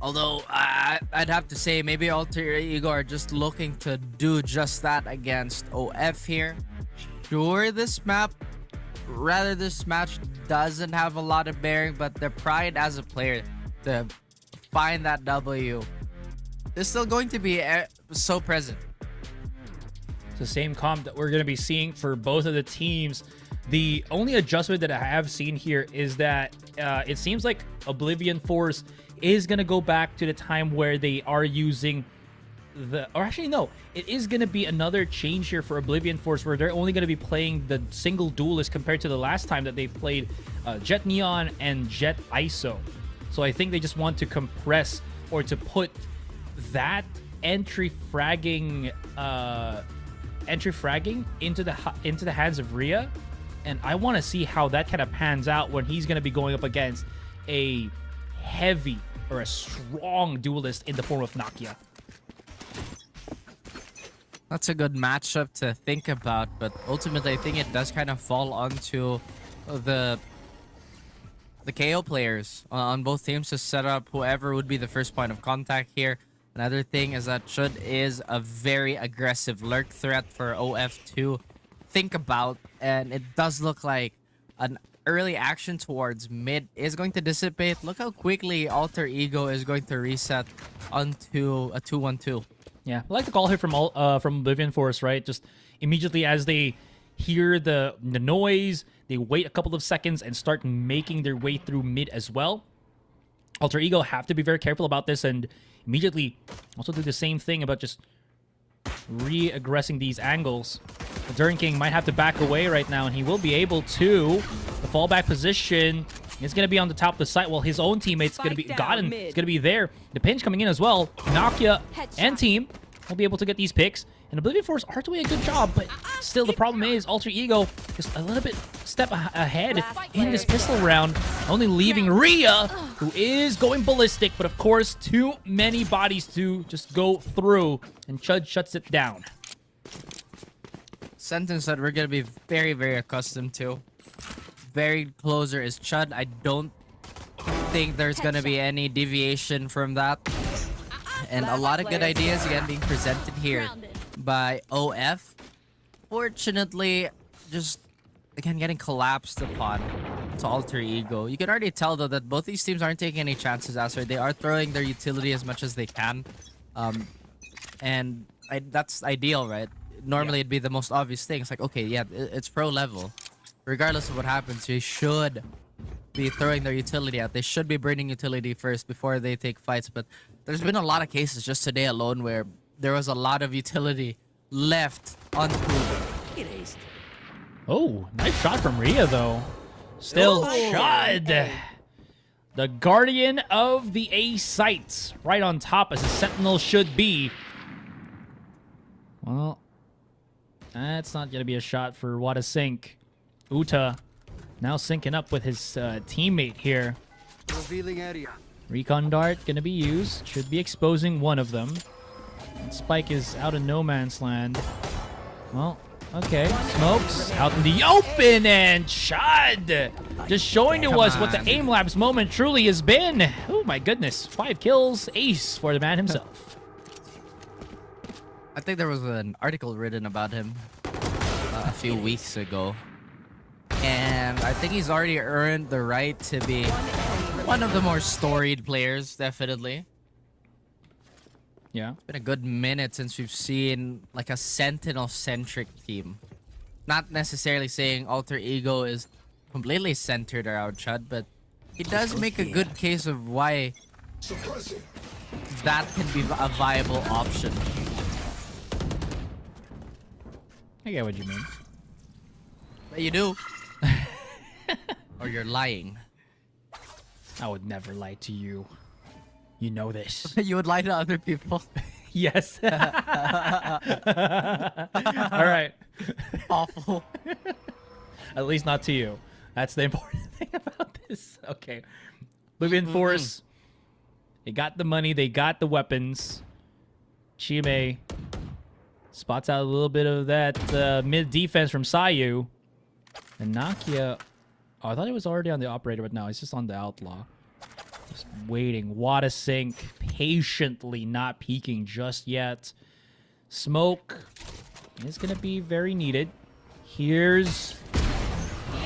Although I'd have to say maybe Alter Ego are just looking to do just that against OF here. Sure, this match doesn't have a lot of bearing, but their pride as a player to find that W is still going to be so present. It's the same comp that we're going to be seeing for both of the teams. The only adjustment that I have seen here is that it seems like Oblivion Force is going to go back to the time where they are using or actually no, it is going to be another change here for Oblivion Force where they're only going to be playing the single duelist compared to the last time that they played Jet Neon and Jet ISO. So I think they just want to compress or to put that entry fragging into the hands of Rhea, and I want to see how that kind of pans out when he's going to be going up against a heavy or a strong duelist in the form of Nakia. That's a good matchup to think about, but ultimately I think it does kind of fall onto the KO players on both teams to set up whoever would be the first point of contact here. Another thing is that Chud is a very aggressive lurk threat for OF to think about, and it does look like an early action towards mid is going to dissipate. Look how quickly Alter Ego is going to reset onto a 2-1-2. Yeah, I like the call here from Oblivion Force, right? Just immediately as they hear the noise, they wait a couple of seconds and start making their way through mid as well. Alter Ego have to be very careful about this and immediately also do the same thing about just re-aggressing these angles. The Durn King might have to back away right now, and he will be able to. The fallback position is going to be on the top of the site while his own teammate's going to be gotten. It's going to be there. The pinch coming in as well. Nakia and team will be able to get these picks. And Oblivion Force are doing a good job, but still the problem is Alter Ego just a little bit step ahead in this pistol round, only leaving Rhea, who is going ballistic, but of course too many bodies to just go through, and Chud shuts it down. Sentence that we're going to be very, very accustomed to. Very closer is Chud. I don't think there's going to be any deviation from that. And a lot of good ideas again being presented here by OF. Fortunately, just again getting collapsed upon to Alter Ego. You can already tell though that both these teams aren't taking any chances as they are throwing their utility as much as they can. That's ideal, right? Normally it'd be the most obvious thing. It's like, okay, yeah, it's pro level. Regardless of what happens, they should be throwing their utility out. They should be burning utility first before they take fights. But there's been a lot of cases just today alone where there was a lot of utility left unproven. Oh, nice shot from Rhea, though. Still Chud, the guardian of the A site, right on top as a sentinel should be. Well, that's not going to be a shot for Wada Sync. Uta now syncing up with his teammate here. Revealing area. Recon dart going to be used. Should be exposing one of them. And Spike is out of no man's land. Well, okay. Smokes out in the open, and Chud just showing to us what the Aim Labs moment truly has been. Oh my goodness. 5 kills. Ace for the man himself. I think there was an article written about him a few weeks ago. And I think he's already earned the right to be one of the more storied players, definitely. Yeah. It's been a good minute since we've seen like a Sentinel-centric team. Not necessarily saying Alter Ego is completely centered around Chud, but he does make a good case of why that can be a viable option. I get what you mean. But you do. Or you're lying. I would never lie to you. You know this. You would lie to other people. Yes. All right. Awful. At least not to you. That's the important thing about this. Okay. Oblivion Force. They got the money. They got the weapons. Chime spots out a little bit of that mid defense from Sayu. And Nakia... Oh, I thought he was already on the operator, but no, he's just on the outlaw. Just waiting. Wada Sync patiently not peeking just yet. Smoke is going to be very needed. Here's...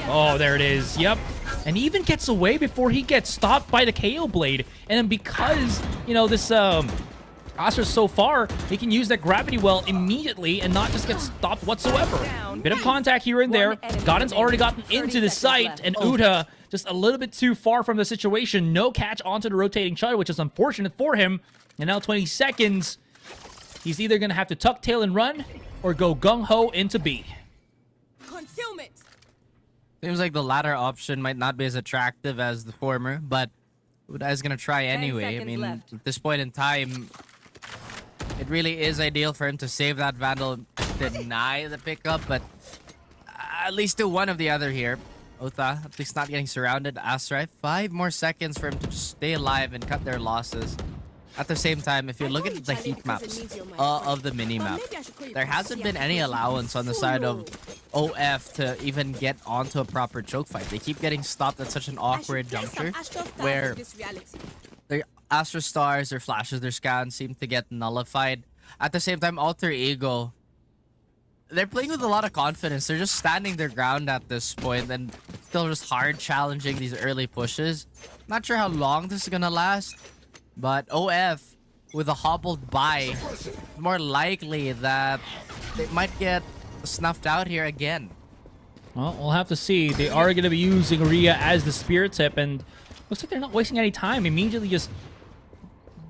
Oh, there it is. Yep. And he even gets away before he gets stopped by the KO blade. And then because, you know, this Astra's so far, he can use that gravity well immediately and not just get stopped whatsoever. Bit of contact here and there. Godin's already gotten into the site, and Uta just a little bit too far from the situation. No catch onto the rotating Chud, which is unfortunate for him. And now 20 seconds. He's either going to have to tuck tail and run or go gung-ho into B. Concealment. Seems like the latter option might not be as attractive as the former, but Uda is going to try anyway. I mean, left. at this point in time, it really is ideal for him to save that Vandal, deny the pickup, but at least do one of the other here. Ota, at least not getting surrounded. Astra, 5 more seconds for him to just stay alive and cut their losses. At the same time, if you look at the heat maps of the mini-map, there hasn't been any allowance on the side of OF to even get onto a proper choke fight. They keep getting stopped at such an awkward juncture where their Astra Stars, their flashes, their scans seem to get nullified. At the same time, Alter Ego, they're playing with a lot of confidence. They're just standing their ground at this point and still just hard challenging these early pushes. Not sure how long this is gonna last. But OF, with a hobbled by, more likely that they might get snuffed out here again. Well, we'll have to see. They are going to be using Rhea as the spear tip, and looks like they're not wasting any time. Immediately just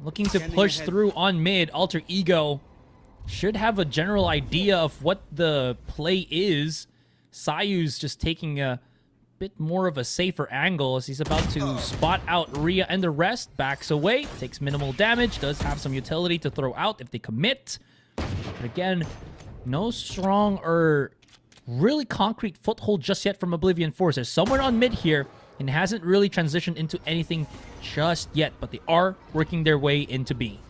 looking to push through on mid. Alter Ego should have a general idea of what the play is. Sayu's just taking a bit more of a safer angle as he's about to spot out Rhea, and the rest backs away, takes minimal damage, does have some utility to throw out if they commit. But again, no strong or really concrete foothold just yet from Oblivion Force. There's someone on mid here and hasn't really transitioned into anything just yet, but they are working their way into B.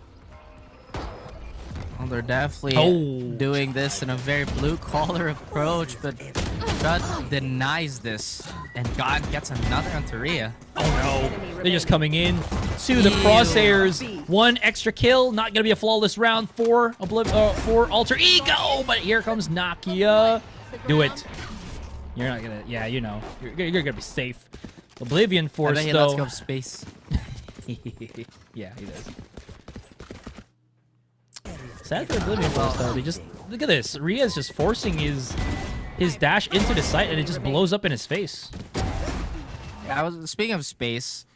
Well, they're definitely doing this in a very blue-collar approach, but Chud denies this, and God gets another onto Rhea. Oh no, they're just coming in to the crosshairs. One extra kill, not gonna be a flawless round for Alter Ego, but here comes Nakia. Do it. You're not gonna, yeah, you know, you're gonna be safe. Oblivion Force, though. Let's go space. Yeah, he does. Sad for Oblivion Force, though. They just, look at this. Rhea's just forcing his dash into the site, and it just blows up in his face. Yeah, speaking of space,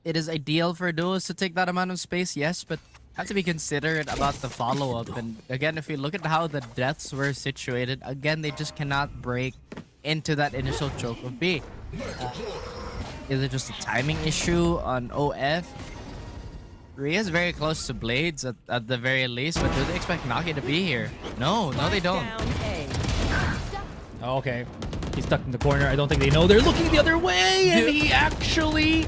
it is ideal for duos to take that amount of space, yes, but have to be considerate about the follow-up. And again, if you look at how the deaths were situated, again, they just cannot break into that initial choke of B. Is it just a timing issue on OF? Rhea's very close to Blades at the very least, but do they expect Naki to be here? No, they don't. Oh, okay. He's stuck in the corner. I don't think they know they're looking the other way, and he actually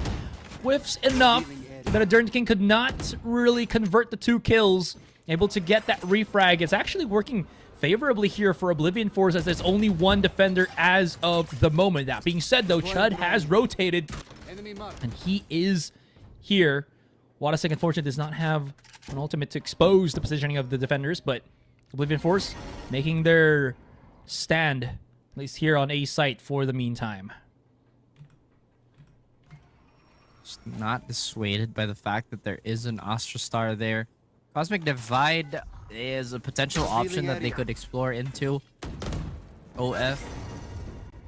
whiffs enough that Adern King could not really convert the 2 kills. Able to get that refrag. It's actually working favorably here for Oblivion Force, as there's only 1 defender as of the moment. That being said, though, Chud has rotated, and he is here. Wadasek, unfortunately, does not have an ultimate to expose the positioning of the defenders, but Oblivion Force making their stand, at least here on A site, for the meantime. Just not dissuaded by the fact that there is an Astra Star there. Cosmic Divide is a potential option that they could explore into. OF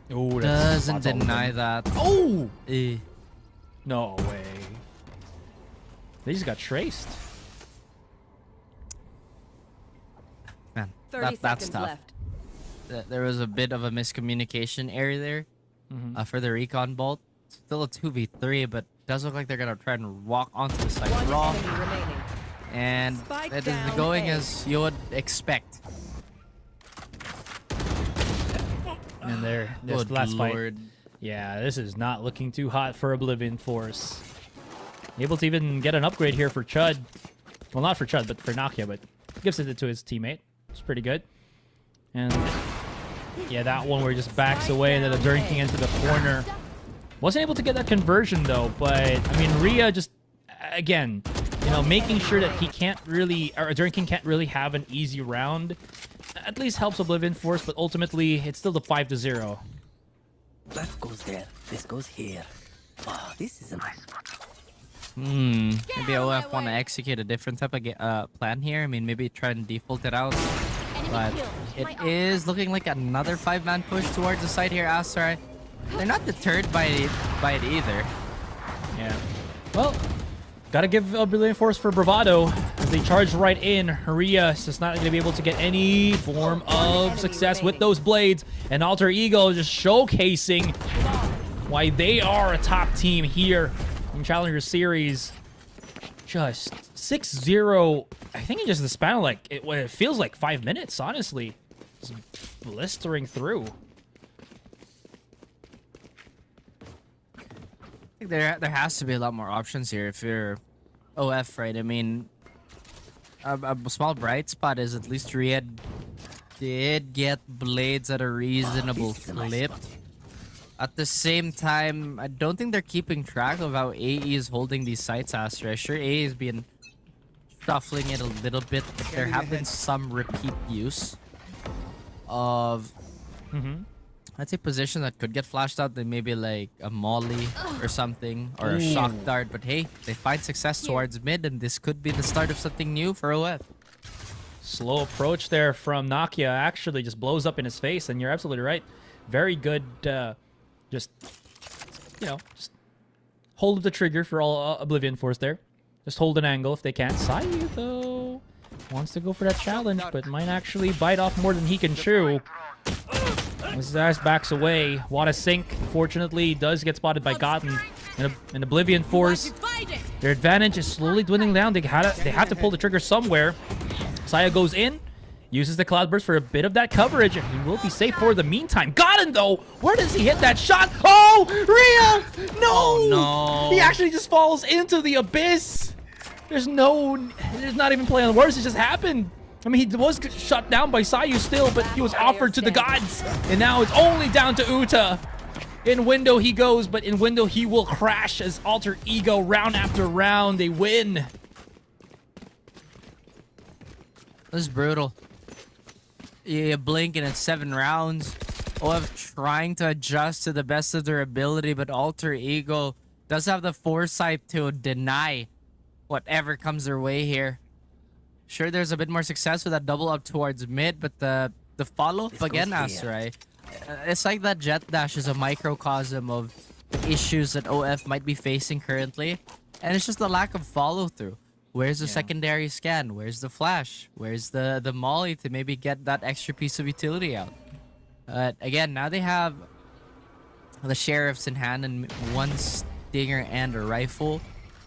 doesn't deny that. Oh! No way. They just got traced. Man, 30 that's seconds tough. left. There was a bit of a miscommunication area there for the recon bolt. Still a 2v3, but does look like they're going to try and walk onto the site raw. And it is going as you would expect. And there's the last fight. Yeah, this is not looking too hot for Oblivion Force. Able to even get an upgrade here for Chud. Well, not for Chud, but for Nakia, but gives it to his teammate. It's pretty good. And yeah, that one where he just backs away and then Adern King into the corner. Wasn't able to get that conversion though, but I mean, Rhea just, again, you know, making sure that he can't really, or Drinking can't really have an easy round, at least helps Oblivion Force, but ultimately, it's still the 5-0. That goes there. This goes here. Oh, this is a nice spot. Maybe OF want to execute a different type of plan here. I mean, maybe try and default it out. But it is looking like another 5-man push towards the side here, Asterai. They're not deterred by it either. Yeah. Well, gotta give Oblivion Force for bravado as they charge right in. Rhea is just not going to be able to get any form of success with those blades. And Alter Ego just showcasing why they are a top team here in Challenger Series. Just 6-0, I think in just the span of like, it feels like 5 minutes, honestly. Just blistering through. I think there has to be a lot more options here if you're OF, right? I mean, a small bright spot is at least Rhea did get blades at a reasonable clip. At the same time, I don't think they're keeping track of how AE is holding these sites, Astra. Sure, AE has been shuffling it a little bit, but there have been some repeat use of, I'd say, positions that could get flashed out. Then maybe like a molly or something, or a shock dart. But hey, they find success towards mid, and this could be the start of something new for OF. Slow approach there from Nakia actually just blows up in his face, and you're absolutely right. Very good, just, you know, just hold the trigger for all Oblivion Force there. Just hold an angle if they can. Sayu, though, wants to go for that challenge, but might actually bite off more than he can chew. As Zash backs away, Wada Sync, fortunately, does get spotted by Gotten. And Oblivion Force, their advantage is slowly dwindling down. They have to pull the trigger somewhere. Saya goes in, uses the Cloudburst for a bit of that coverage, and he will be safe for the meantime. Gotten, though, where does he hit that shot? Oh, Rhea! No! Oh, no. He actually just falls into the abyss. There's not even play on words. It just happened. I mean, he was shut down by Sayu still, but he was offered to the gods. And now it's only down to Uta. In window he goes, but in window he will crash as Alter Ego, round after round, they win. This is brutal. You blink and it's 7 rounds. OF trying to adjust to the best of their ability, but Alter Ego does have the foresight to deny whatever comes their way here. Sure, there's a bit more success with that double up towards mid, but the follow-up again, Asterai, it's like that jet dash is a microcosm of issues that OF might be facing currently, and it's just the lack of follow-through. Where's the secondary scan? Where's the flash? Where's the molly to maybe get that extra piece of utility out? Again, now they have the sheriffs in hand and 1 stinger and a rifle.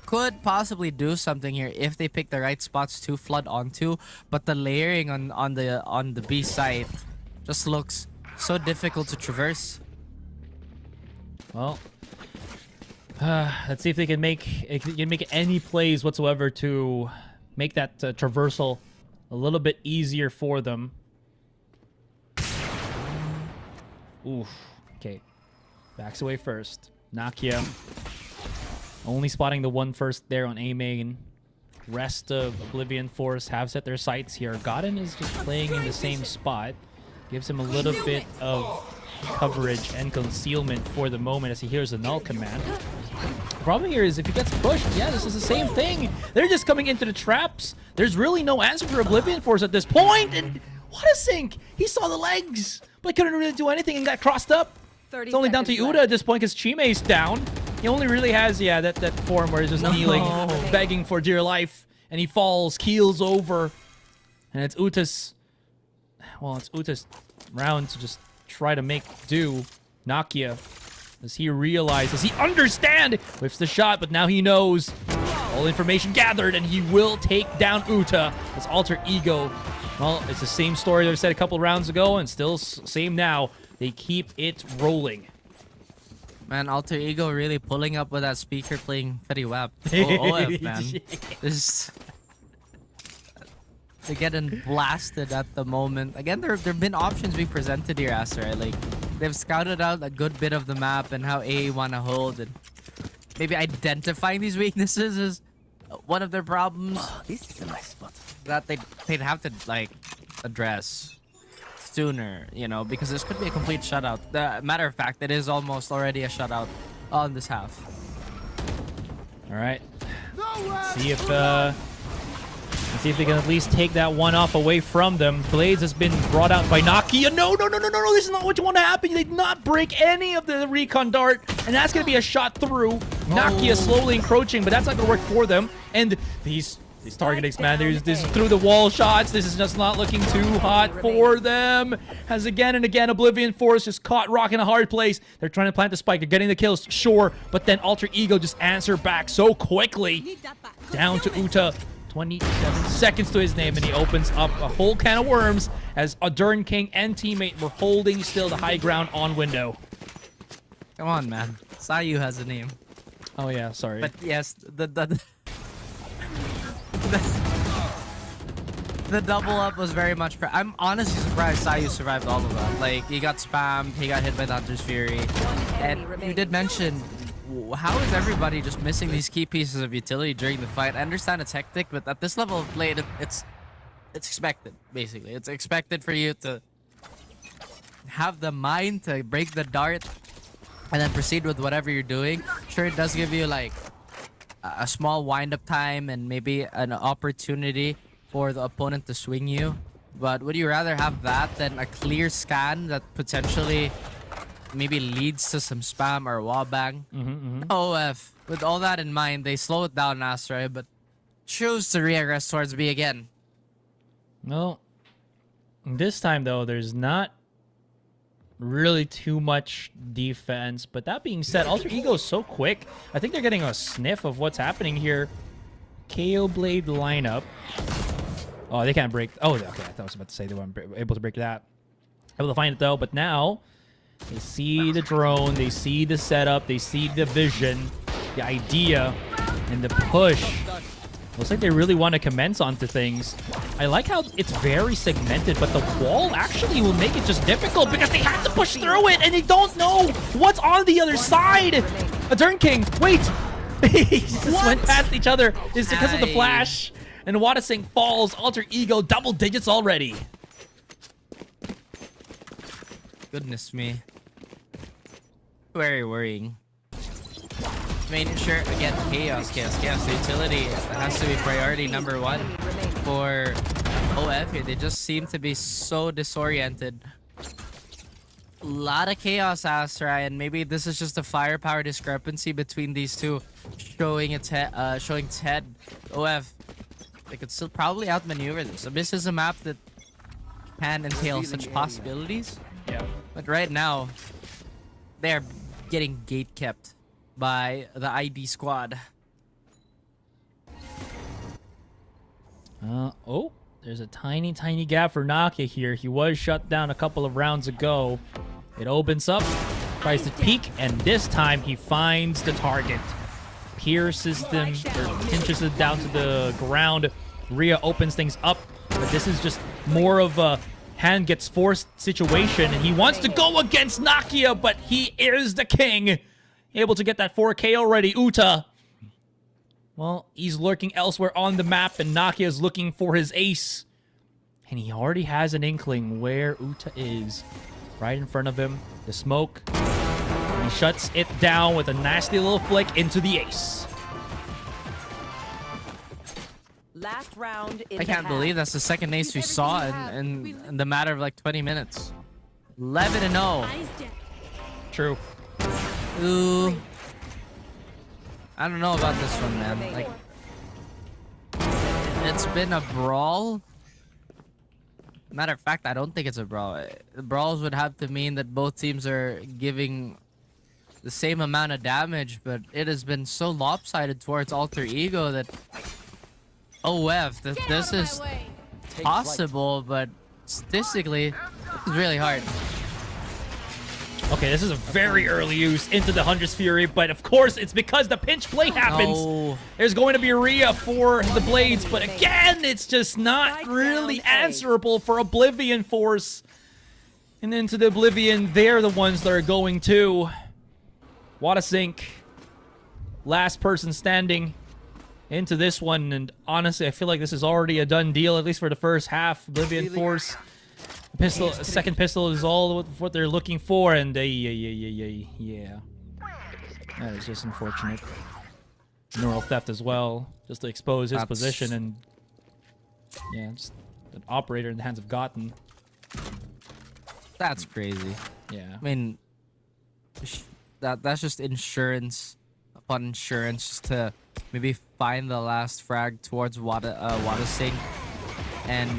Could possibly do something here if they pick the right spots to flood onto, but the layering on the B side just looks so difficult to traverse. Well, let's see if they can make any plays whatsoever to make that traversal a little bit easier for them. Oof. Okay. Backs away first. Nakia. Only spotting the one first there on A main. Rest of Oblivion Force have set their sights here. Godden is just playing in the same spot. Gives him a little bit of coverage and concealment for the moment as he hears the null command. The problem here is if he gets pushed, yeah, this is the same thing. They're just coming into the traps. There's really no answer for Oblivion Force at this point. And what a sync! He saw the legs, but couldn't really do anything and got crossed up. It's only down to Uda at this point because Chime's down. He only really has, that form where he's just kneeling, begging for dear life. And he falls, keels over. And it's Uta's round to just try to make do. Nakia, does he realize, does he understand? Whips the shot, but now he knows. All information gathered, and he will take down Uta. It's Alter Ego. Well, it's the same story that I said a couple rounds ago, and still same now. They keep it rolling. Man, Alter Ego really pulling up with that speaker playing Fetty Wap. OF, man. They're getting blasted at the moment. Again, there have been options being presented here, Aster. Like, they've scouted out a good bit of the map and how A want to hold, and maybe identifying these weaknesses is one of their problems Oh, this is a nice spot. that they'd have to like address sooner, you know, because this could be a complete shutout. The matter of fact, it is almost already a shutout on this half. All right. Let's see if they can at least take that one off away from them. Blades has been brought out by Nakia. No, this is not what you want to happen. They did not break any of the recon dart, and that's going to be a shot through. Nakia slowly encroaching, but that's not going to work for them. And these targetings, man, there's through the wall shots. This is just not looking too hot for them. As again and again, Oblivion Force just caught Rock in a hard place. They're trying to plant the spike. They're getting the kills, sure, but then Alter Ego just answer back so quickly. Need that back. Down to Uta. 27 seconds to his name, and he opens up a whole can of worms as Adern King and teammate were holding still the high ground on window. Come on, man. Sayu has a name. Oh yeah, sorry. But yes, the double up was very much. I'm honestly surprised Sayu survived all of that. Like, he got spammed, he got hit by the Hunter's Fury, and you did mention how is everybody just missing these key pieces of utility during the fight. I understand it's hectic, but at this level of play, it's expected. Basically, it's expected for you to have the mind to break the dart and then proceed with whatever you're doing. Sure, it does give you like a small wind-up time and maybe an opportunity for the opponent to swing you. But would you rather have that than a clear scan that potentially maybe leads to some spam or wallbang? OF, with all that in mind, they slow it down, Astray, but choose to regress towards B again. Well, this time though, there's not really too much defense. But that being said, Alter Ego is so quick. I think they're getting a sniff of what's happening here. KO Blade lineup. Oh, they can't break. Oh, okay. I thought I was about to say they weren't able to break that. Able to find it though, but now they see the drone, they see the setup, they see the vision, the idea, and the push. Looks like they really want to commence onto things. I like how it's very segmented, but the wall actually will make it just difficult because they have to push through it and they don't know what's on the other side. Adern King, wait! He just went past each other. It's because of the flash. And Wadasing falls. Alter Ego, double digits already. Goodness me. Very worrying. Making sure, again, chaos. The utility has to be priority number one for OF here. They just seem to be so disoriented. A lot of chaos, Astray, and maybe this is just a firepower discrepancy between these two, showing its head. OF, they could still probably outmaneuver this. Abyss is a map that can entail such possibilities. Yeah. But right now, they're getting gate kept by the ID squad. Oh, there's a tiny gap for Nakia here. He was shut down a couple of rounds ago. It opens up, tries to peek, and this time he finds the target. Pierces them, or pinches it down to the ground. Rhea opens things up, but this is just more of a hand gets forced situation, and he wants to go against Nakia, but he is the king. Able to get that 4K already. Uta, well, he's lurking elsewhere on the map, and Nakia is looking for his ace. And he already has an inkling where Uta is. Right in front of him, the smoke. He shuts it down with a nasty little flick into the ace. Last round in I can't believe that's the second ace we saw in the matter of like 20 minutes. 11-0. Eyes dead. True. Ooh. I don't know about this one, man. Like, it's been a brawl. Matter of fact, I don't think it's a brawl. Brawls would have to mean that both teams are giving the same amount of damage, but it has been so lopsided towards Alter Ego that OF, that Get this out of is my way. possible, but statistically, it's really hard. Okay, this is a very early use into the Hunter's Fury, but of course, it's because the pinch play happens. No. There's going to be Rhea for the Blades, but again, it's just not really answerable for Oblivion Force. And into the Oblivion, they're the ones that are going to. Watasink, last person standing into this one. And honestly, I feel like this is already a done deal, at least for the first half. Oblivion Force, pistol, second pistol is all what they're looking for. And yeah. That is just unfortunate. Neural theft as well, just to expose his position. And yeah, just an operator in the hands of Gotten. That's crazy. Yeah. I mean, that's just insurance upon insurance just to maybe find the last frag towards Watasink. And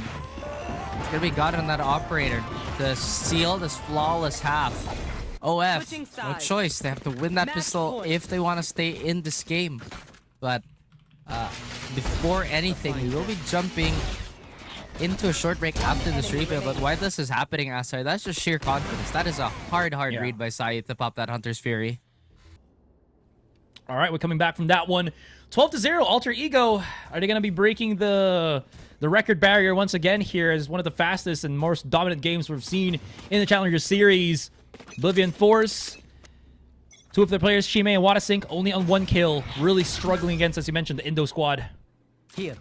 it's gonna be God on that operator to seal this flawless half. OF, Switching no sides. choice. They have to win that Match pistol point. if they want to stay in this game. But before anything, we will be jumping into a short break after this replay. But why this is happening, Asai, that's just sheer confidence. That is a hard Yeah. read by Sai to pop that Hunter's Fury. All right, we're coming back from that one. 12-0, Alter Ego. Are they going to be breaking the record barrier once again here as one of the fastest and most dominant games we've seen in the Challenger Series? Oblivion Force, two of their players, Chime and Watasink, only on 1 kill. Really struggling against, as you mentioned, the Indo squad. Here.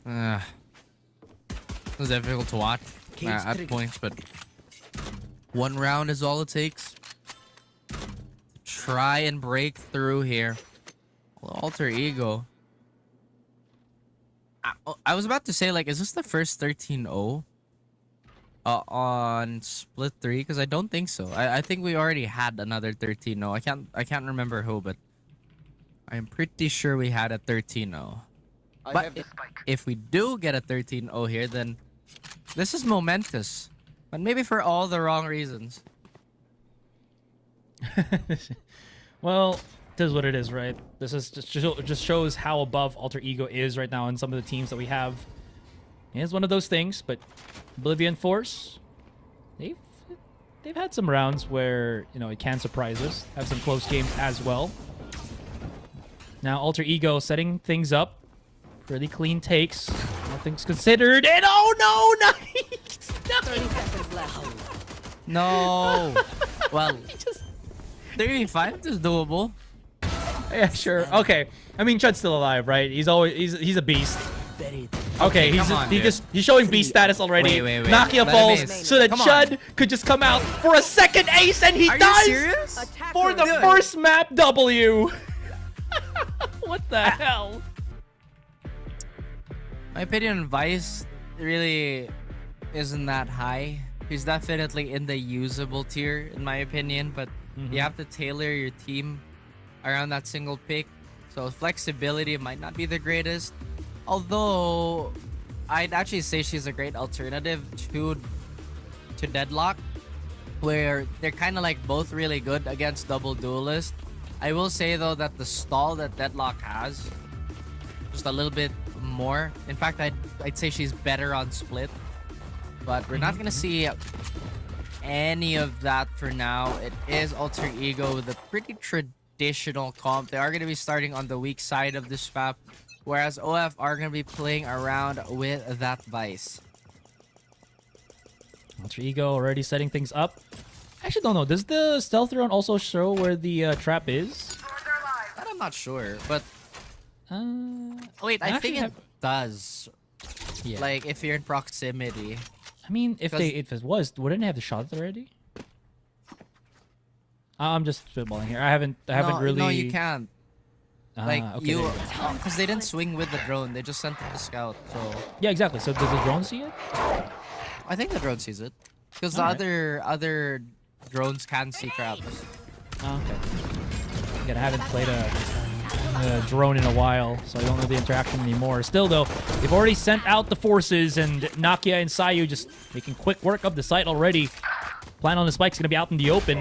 It was difficult to watch at points, but 1 round is all it takes. Try and break through here. Alter Ego. I was about to say, like, is this the first 13-0 on split 3? Because I don't think so. I think we already had another 13-0. I can't remember who, but I'm pretty sure we had a 13-0. But if we do get a 13-0 here, then this is momentous. But maybe for all the wrong reasons. Well, it is what it is, right? This is just shows how above Alter Ego is right now in some of the teams that we have. It's one of those things, but Oblivion Force, they've had some rounds where, you know, it can surprise us. Have some close games as well. Now Alter Ego setting things up. Pretty clean takes. Nothing's considered. And oh no, nice! 30 seconds left. No. Well, 35 is doable. Yeah, sure. Okay. I mean, Chud's still alive, right? He's a beast. Buried. Okay, come on, dude. he's showing beast status already. Wait. Nakia Let falls him ace. so that Come on. Chud could just come out for a second ace, and he Are does you serious? Attacker for the win. first map W. What the hell? My opinion on Vice really isn't that high. He's definitely in the usable tier, in my opinion, but you have to tailor your team around that single pick. So flexibility might not be the greatest. Although, I'd actually say she's a great alternative to Deadlock, where they're kind of like both really good against double duelist. I will say though that the stall that Deadlock has, just a little bit more. In fact, I'd say she's better on split. But we're not gonna see any of that for now. It is Alter Ego with a pretty traditional comp. They are gonna be starting on the weak side of this map, whereas OF are gonna be playing around with that Vice. Alter Ego already setting things up. I actually don't know. Does the stealth run also show where the trap is? That I'm not sure, but wait, I actually think it have- does. Yeah. Like if you're in proximity. I mean, if because- it was, wouldn't they have the shot already? I'm just spitballing here. I haven't really. No, you can't. Like okay, you, there go. because they didn't swing with the drone. They just sent it to scout. So Yeah, exactly. So does the drone see it? I think the drone sees it, because the Alright. other drones can see traps. Oh, okay. Again, I haven't played a drone in a while, so I don't know the interaction anymore. Still, though, they've already sent out the forces, and Nakia and Sayu just making quick work of the site already. Plan on the spike's going to be out in the open.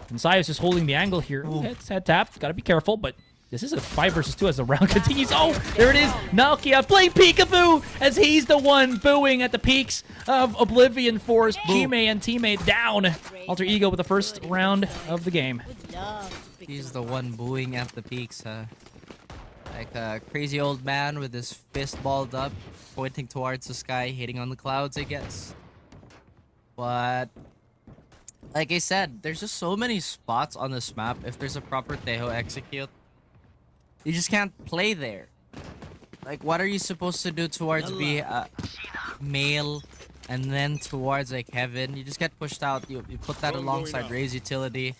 And Sayu's just holding the angle here. Ooh, head tap. Got to be careful, but this is a 5 versus 2 as the round continues. Oh, there it is. Nakia playing peekaboo as he's the one booing at the peaks of Oblivion Force. Chime and teammate down. Alter Ego with the first round of the game. He's the one booing at the peaks, huh? Like a crazy old man with his fist balled up, pointing towards the sky, hitting on the clouds, I guess. But Like I said, there's just so many spots on this map. If there's a proper Tejo execute, you just can't play there. Like, what are you supposed to do towards B, male, and then towards like heaven? You just get pushed out. You put that alongside Ray's utility.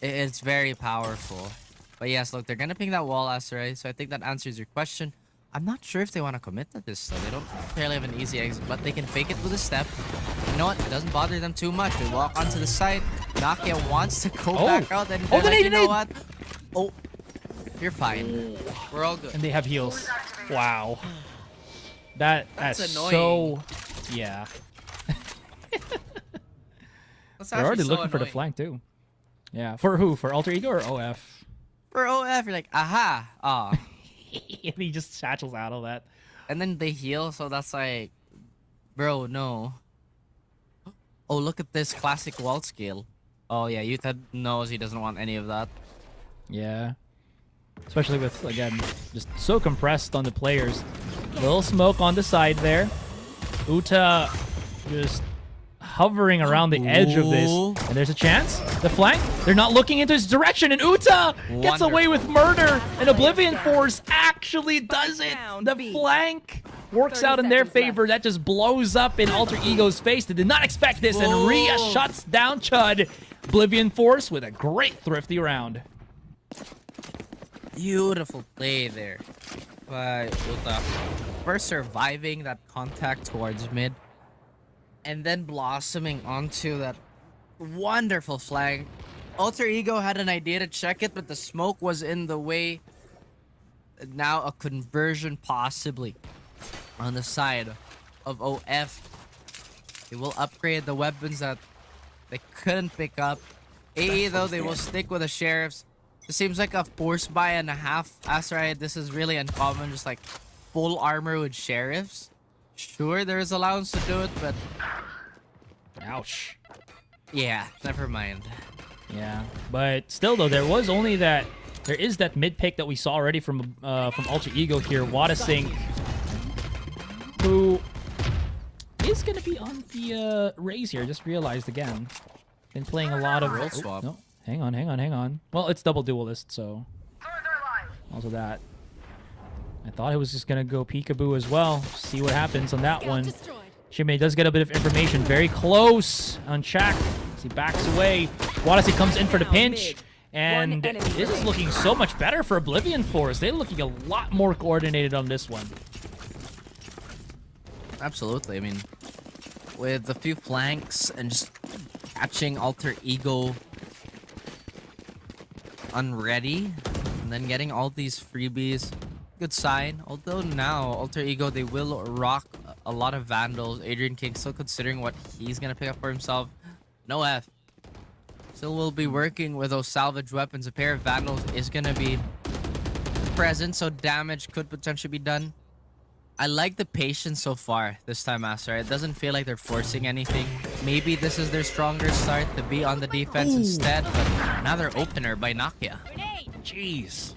It's very powerful. But yes, look, they're gonna ping that wall, Asteroid. So I think that answers your question. I'm not sure if they want to commit to this though. They don't necessarily have an easy exit, but they can fake it with a step. You know what? It doesn't bother them too much. They walk onto the site. Nakia wants to go back out, and they're like, you know what? Oh, you're fine. We're all good. And they have heals. Wow. That's annoying. so... Yeah. That's They're already actually so looking for the annoying. flank, too. Yeah. For who? For Alter Ego or OF? For OF, you're like, aha, ah. And he just satchels out of that. And then they heal, so that's like, bro, no. Oh, look at this classic wall scale. Oh yeah, Utah knows he doesn't want any of that. Yeah. Especially with, again, just so compressed on the players. Little smoke on the side there. Uta just hovering around the edge of this. Ooh. And there's a chance. The flank. They're not looking into his direction. And Uta gets away with murder. And Oblivion Force actually does it. The flank works out in their favor. That just blows up in Alter Ego's face. They did not expect this. And Rhea shuts down Chud. Oblivion Force with a great thrifty round. Beautiful play there by Uta. First surviving that contact towards mid, and then blossoming onto that wonderful flank. Alter Ego had an idea to check it, but the smoke was in the way. Now a conversion possibly on the side of OF. They will upgrade the weapons that they couldn't pick up. AE though, they will stick with the sheriffs. It seems like a force buy and a half. Asteroid, this is really uncommon, just like full armor with sheriffs. Sure, there is allowance to do it, but Ouch. yeah, never mind. Yeah, but still though, there is that mid pick that we saw already from Alter Ego here, Wadasync, who is gonna be on the raise here. Just realized again, been playing a lot of Role swap. No, hang on. Well, it's double duelist, so also that. I thought it was just gonna go peekaboo as well. See what happens on that one. Shimei does get a bit of information. Very close on Chak. As he backs away. Wadasi comes in for the pinch. And this is looking so much better for Oblivion Force. They're looking a lot more coordinated on this one. Absolutely. I mean, with a few flanks and just catching Alter Ego unready, and then getting all these freebies, good sign. Although now Alter Ego, they will rock a lot of Vandals. Adrian King still considering what he's gonna pick up for himself. No F. Still will be working with those salvage weapons. A pair of Vandals is gonna be present, so damage could potentially be done. I like the patience so far this time, Master. It doesn't feel like they're forcing anything. Maybe this is their stronger start to be on the defense instead, but another opener by Nakia. Jeez.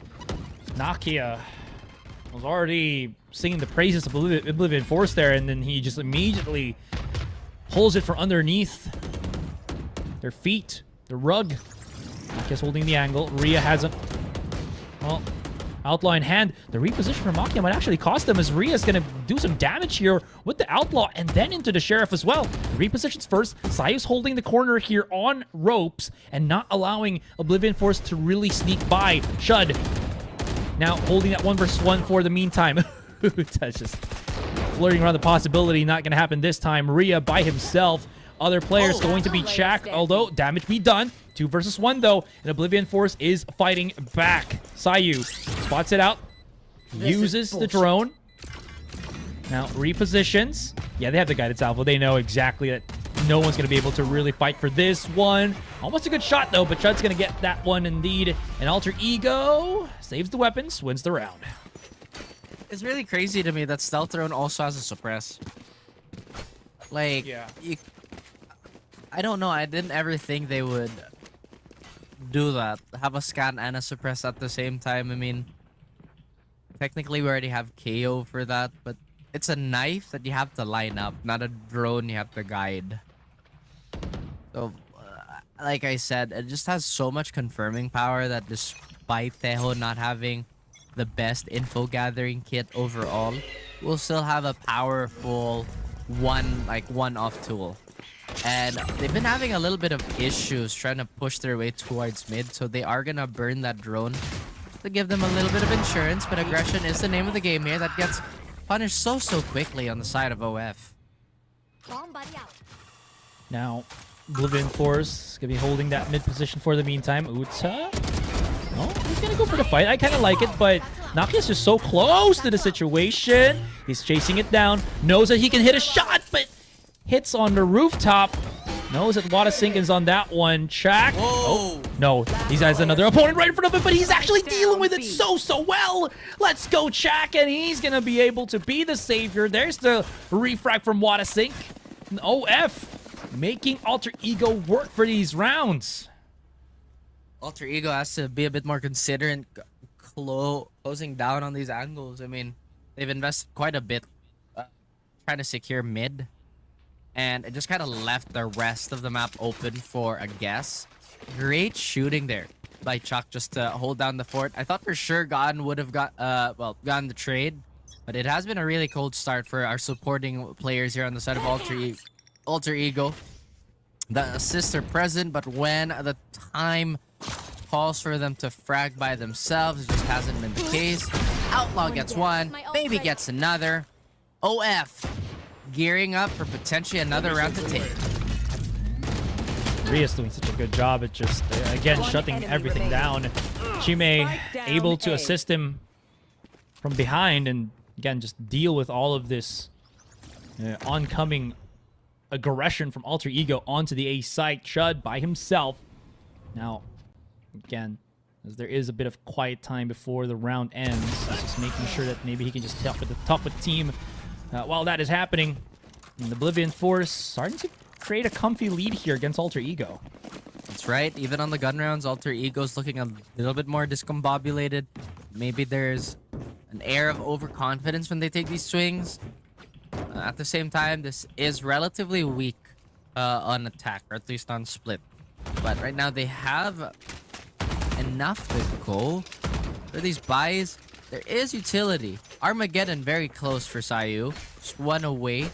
Nakia was already singing the praises of Oblivion Force there, and then he just immediately pulls it from underneath their feet, the rug. Nakia's holding the angle. Rhea has a... Well, outlaw in hand. The reposition from Nakia might actually cost them, as Rhea's going to do some damage here with the outlaw and then into the sheriff as well. The repositions first. Sayu's holding the corner here on ropes and not allowing Oblivion Force to really sneak by. Shud now holding that 1 versus 1 for the meantime. That's just flirting around the possibility. Not going to happen this time. Rhea by himself. Other players going to be Chak, although damage be done. 2 versus 1 though, and Oblivion Force is fighting back. Sayu spots it out, uses the drone. Now repositions. Yeah, they have the guided salvo. They know exactly that no one's going to be able to really fight for this one. Almost a good shot though, but Chud's going to get that one indeed. And Alter Ego saves the weapons, wins the round. It's really crazy to me that Stealth Drone also has a suppress. Like, Yeah. I don't know. I didn't ever think they would do that. Have a scan and a suppress at the same time. I mean, technically we already have KO for that, but it's a knife that you have to line up, not a drone you have to guide. So, like I said, it just has so much confirming power that despite Tejo not having the best info gathering kit overall, we'll still have a powerful one-off tool. And they've been having a little bit of issues trying to push their way towards mid, so they are gonna burn that drone to give them a little bit of insurance, but aggression is the name of the game here that gets punished so quickly on the side of OF. Bomb buddy out. Now, Oblivion Force gonna be holding that mid position for the meantime. Uta. Oh, he's gonna go for the fight. I kind of like it, but Nakia's just so close to the situation. He's chasing it down. Knows that he can hit a shot, but hits on the rooftop. Knows that Watasink is on that one. Chak. Oh, no. He has another opponent right in front of him, but he's actually dealing with it so well. Let's go, Chak, and he's gonna be able to be the savior. There's the refrag from Watasink. OF making Alter Ego work for these rounds. Alter Ego has to be a bit more considerate closing down on these angles. I mean, they've invested quite a bit trying to secure mid, and it just kind of left the rest of the map open for a guess. Great shooting there by Chuck just to hold down the fort. I thought for sure Gon would have gotten the trade, but it has been a really cold start for our supporting players here on the side of Alter Ego. The assists are present, but when the time calls for them to frag by themselves, it just hasn't been the case. Outlaw gets one, Baby gets another. OF gearing up for potentially another round to take. Ria's doing such a good job at just, again, shutting everything down. Chime able to assist him from behind and, again, just deal with all of this oncoming aggression from Alter Ego onto the A site. Chud by himself. Now, again, as there is a bit of quiet time before the round ends, he's just making sure that maybe he can just talk with the team while that is happening. And the Oblivion Force starting to create a comfy lead here against Alter Ego. That's right. Even on the gun rounds, Alter Ego's looking a little bit more discombobulated. Maybe there's an air of overconfidence when they take these swings. At the same time, this is relatively weak on attack, or at least on split. But right now, they have enough to go for these buys. There is utility. Armageddon very close for Sayu. Just one away.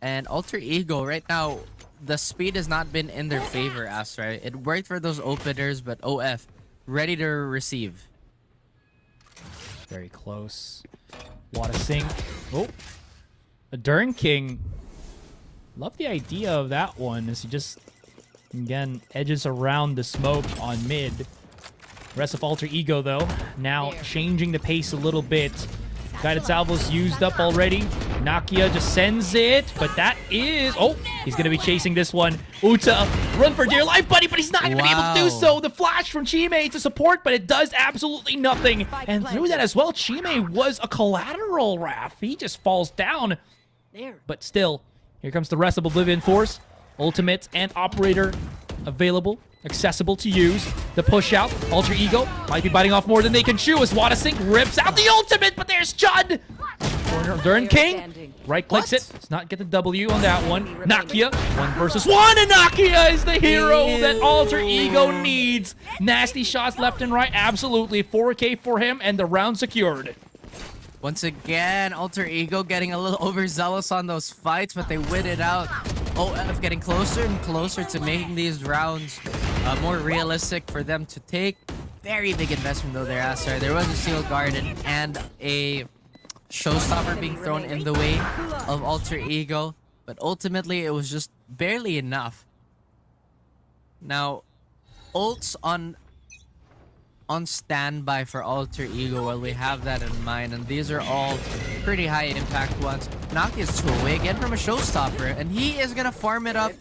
And Alter Ego, right now, the speed has not been in their favor, Astra. It worked for those openers, but OF, ready to receive. Very close. Watasink. Oh. A Dern King. Love the idea of that one as he just, again, edges around the smoke on mid. Rest of Alter Ego, though, now changing the pace a little bit. Guided Salvo's used up already. Nakia just sends it, but that is... Oh, he's going to be chasing this one. Uta, run for dear life, buddy, but he's not even able to do so. The flash from Chime to support, but it does absolutely nothing. And through that as well, Chime was a collateral, Raph. He just falls down. But still, here comes the rest of Oblivion Force. Ultimate and Operator available, accessible to use. The push out, Alter Ego might be biting off more than they can chew as Watasink rips out the ultimate, but there's Chud! Dern King right clicks it. Does not get the W on that one. Nakia, 1 versus 1, and Nakia is the hero that Alter Ego needs. Nasty shots left and right, absolutely. 4K for him, and the round secured. Once again, Alter Ego getting a little overzealous on those fights, but they win it out. OF getting closer and closer to making these rounds more realistic for them to take. Very big investment though there, Asar. There was a sealed garden and a showstopper being thrown in the way of Alter Ego, but ultimately it was just barely enough. Now, ults on standby for Alter Ego while we have that in mind, and these are all pretty high impact ones. Nakia's 2 away again from a showstopper, and he is gonna farm it up,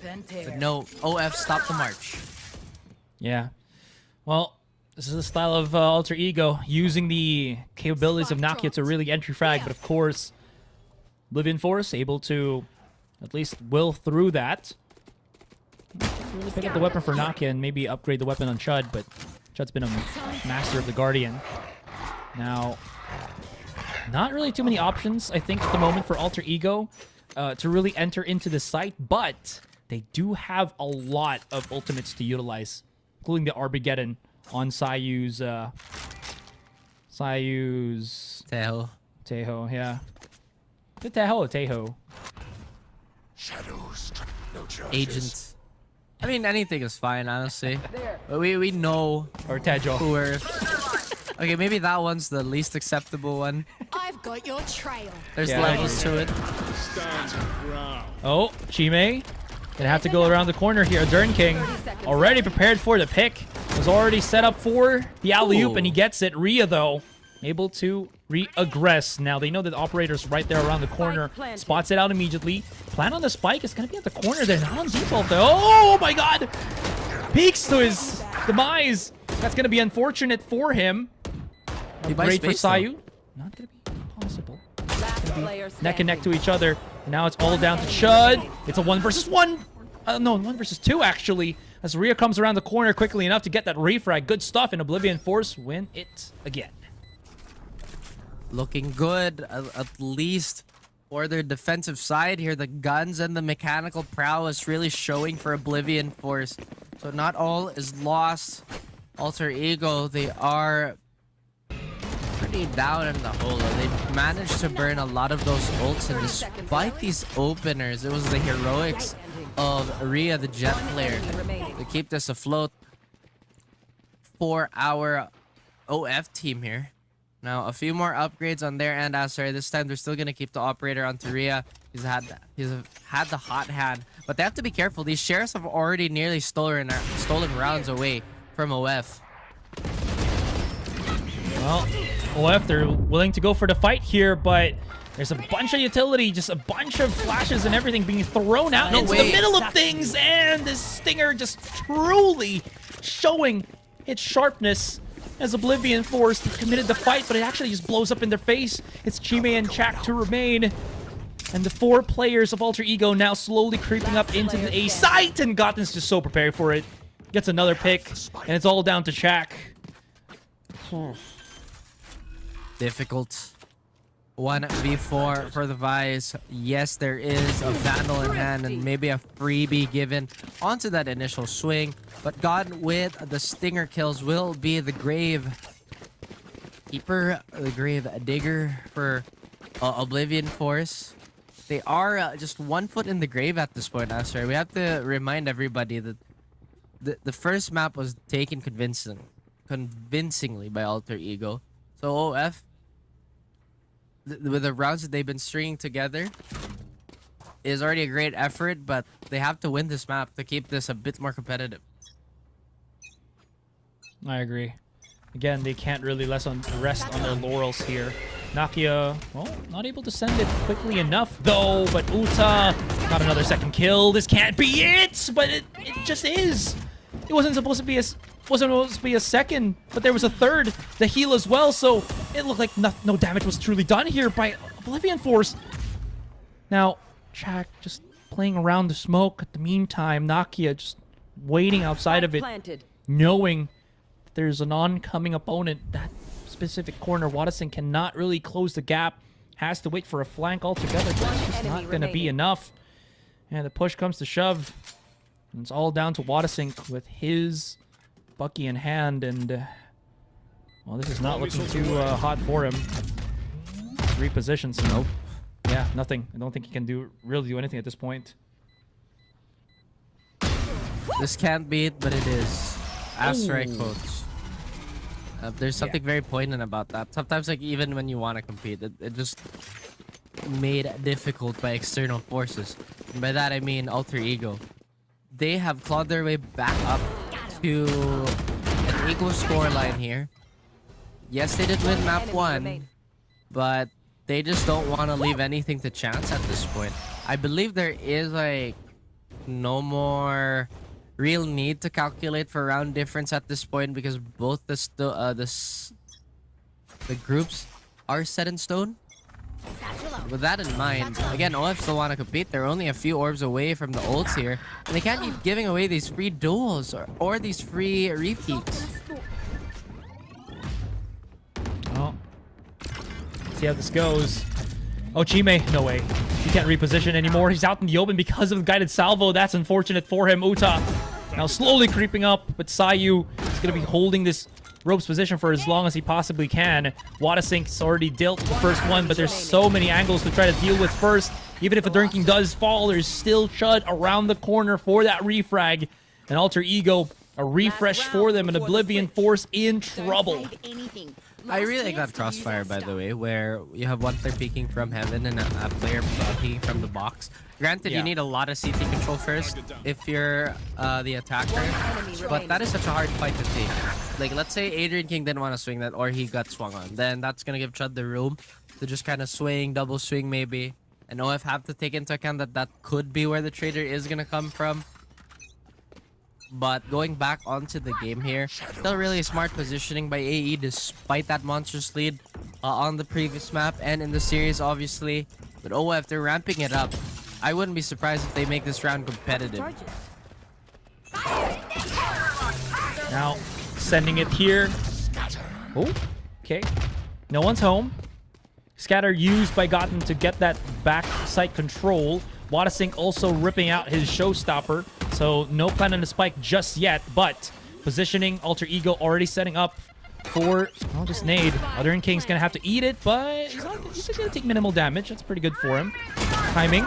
but no, OF stopped the march. Yeah, well, this is the style of Alter Ego, using the capabilities of Nakia to really entry frag, but of course, Oblivion Force able to at least will through that. Really pick up the weapon for Nakia and maybe upgrade the weapon on Chud, but Chud's been a master of the Guardian. Now, not really too many options, I think, at the moment for Alter Ego to really enter into the site, but they do have a lot of ultimates to utilize, including the Armageddon on Sayu's Teho, yeah. The Teho or Teho? Agent. I mean, anything is fine, honestly. But we know Or Tejo. who we're... Okay, maybe that one's the least acceptable one. I've got your trail. There's Yeah, levels to it. Oh, Chime. Gonna have to go around the corner here. Dern King already prepared for the pick. Was already set up for the alley-oop, and he gets it. Rhea, though, able to re-aggress. Now, they know that the operator's right there around the corner. Spots it out immediately. Plan on the spike. It's going to be at the corner there. Not on default, though. Oh, my God. Peeks to his demise. That's going to be unfortunate for him. He buys Great for space, though. Sayu. Not going to be possible. Last player Neck and neck standing. to each other. And now it's all down to Chud. It's a 1 versus 1. No, 1 versus 2, actually. As Rhea comes around the corner quickly enough to get that refrag. Good stuff, and Oblivion Force win it again. Looking good, at least for their defensive side here. The guns and the mechanical prowess really showing for Oblivion Force. So not all is lost. Alter Ego, they are pretty down in the hole. They managed to burn a lot of those ults, and despite these openers, it was the heroics of Rhea, the Jet player, to keep this afloat for our OF team here. Now, a few more upgrades on their end. Sorry, this time they're still gonna keep the operator on Rhea. He's had the hot hand, but they have to be careful. These sheriffs have already nearly stolen rounds away from OF. Well, OF, they're willing to go for the fight here, but there's a bunch of utility, just a bunch of flashes and everything being thrown out into the middle of things, and this Stinger just truly showing its sharpness as Oblivion Force committed the fight, but it actually just blows up in their face. It's Chime and Chak to remain. And the 4 players of Alter Ego now slowly creeping up into the A site, and Gotten's just so prepared for it. Gets another pick, and it's all down to Chak. Difficult. 1v4 for the Vice. Yes, there is a Vandal in hand and maybe a freebie given onto that initial swing. But God with the Stinger kills will be the Grave Keeper, the Grave Digger for Oblivion Force. They are just 1 foot in the grave at this point, Asher. We have to remind everybody that the first map was taken convincingly by Alter Ego. So OF, with the rounds that they've been stringing together, is already a great effort, but they have to win this map to keep this a bit more competitive. I agree. Again, they can't really rest on their laurels here. Nakia, well, not able to send it quickly enough, though, but Uta got another second kill. This can't be it, but it just is. It wasn't supposed to be a second, but there was a third, the heal as well, so it looked like no damage was truly done here by Oblivion Force. Now, Chak just playing around the smoke. At the meantime, Nakia just waiting outside of it, knowing that there's an oncoming opponent. That specific corner, Watson cannot really close the gap. Has to wait for a flank altogether, but it's just not going to be enough. And the push comes to shove. And it's all down to Wattasink with his Bucky in hand, and well, this is not looking too hot for him. 3 positions. Nope. Yeah, nothing. I don't think he can really do anything at this point. This can't be it, but it is. Asterite quotes. There's something very poignant about that. Sometimes, like, even when you want to compete, it just made difficult by external forces. And by that I mean Alter Ego. They have clawed their way back up to an equal scoreline here. Yes, they did win map 1, but they just don't want to leave anything to chance at this point. I believe there is like no more real need to calculate for round difference at this point, because both the groups are set in stone. With that in mind, again, OF still want to compete. They're only a few orbs away from the ults here, and they can't keep giving away these free duels or these free repeats. Oh, see how this goes. Oh, Chime, no way. She's Can't reposition anymore. He's out in the open because of the guided salvo. That's unfortunate for him. Uta now slowly creeping up, but Sayu is going to be holding this ropes position for as long as he possibly can. Watasink's already dealt the first one, but there's so many angles to try to deal with first. Even if a Drinking does fall, there's still Chud around the corner for that refrag. An Alter Ego, a refresh for them, and Oblivion Force in trouble. I really like that crossfire, by the way, where you have one player peeking from heaven and a player peeking from the box. Granted, you need a lot of CT control first if you're the attacker, but that is such a hard fight to take. Like, let's say Adrian King didn't want to swing that, or he got swung on. Then that's going to give Chud the room to just kind of swing, double swing maybe. And OF have to take into account that that could be where the trader is going to come from. But going back onto the game here, still really smart positioning by AE despite that monstrous lead on the previous map and in the series, obviously. But OF, they're ramping it up. I wouldn't be surprised if they make this round competitive. Now, sending it here. Oh, okay. No one's home. Scatter used by Gotten to get that back site control. Watasink also ripping out his showstopper. So no plan on the spike just yet, but positioning, Alter Ego already setting up for this nade. Other King's gonna have to eat it, but he's gonna take minimal damage. That's pretty good for him. Timing.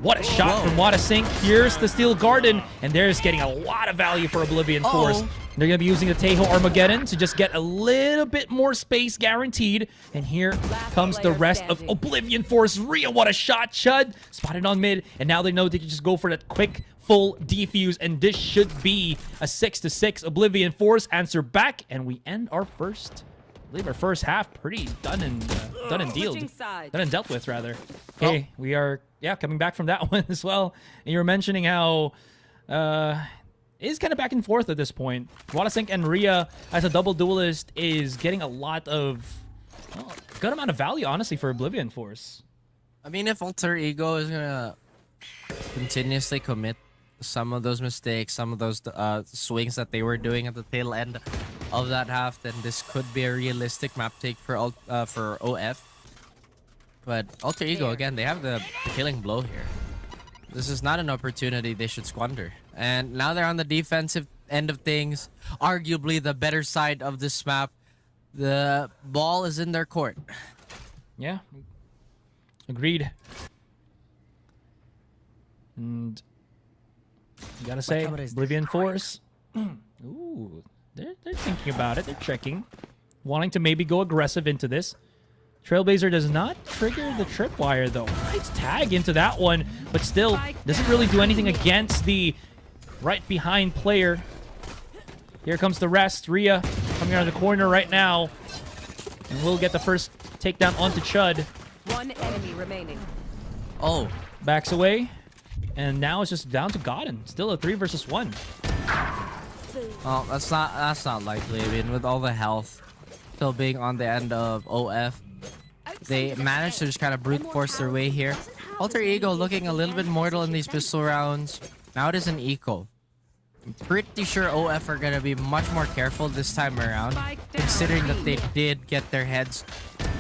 What a shot from Watasink. Here's the Steel Garden, and there's getting a lot of value for Oblivion Force. They're going to be using the Tejo Armageddon to just get a little bit more space guaranteed. And here comes the rest of Oblivion Force. Rhea, what a shot. Chud spotted on mid, and now they know they can just go for that quick full defuse, and this should be a 6-6. Oblivion Force answer back, and we end our first, I believe our first half pretty done and dealt with, rather. Okay, we are coming back from that one as well. And you were mentioning how it is kind of back and forth at this point. Watasink and Rhea as a double duelist is getting a lot of good amount of value, honestly, for Oblivion Force. I mean, if Alter Ego is gonna continuously commit some of those mistakes, some of those swings that they were doing at the tail end of that half, then this could be a realistic map take for OF. But Alter Ego, again, they have the killing blow here. This is not an opportunity they should squander. And now they're on the defensive end of things, arguably the better side of this map. The ball is in their court. Yeah, agreed. And you gotta say, Oblivion Force. Ooh, they're thinking about it. They're checking, wanting to maybe go aggressive into this. Trailblazer does not trigger the tripwire, though. It's tag into that one, but still doesn't really do anything against the right behind player. Here comes the rest. Rhea coming out of the corner right now. And we'll get the first takedown onto Chud. One enemy remaining. Oh. Backs away. And now it's just down to Godden. Still a 3 versus 1. Well, that's not likely. I mean, with all the health still being on the end of OF, they managed to just kind of brute force their way here. Alter Ego looking a little bit mortal in these pistol rounds. Now it is an eco. I'm pretty sure OF are going to be much more careful this time around, considering that they did get their heads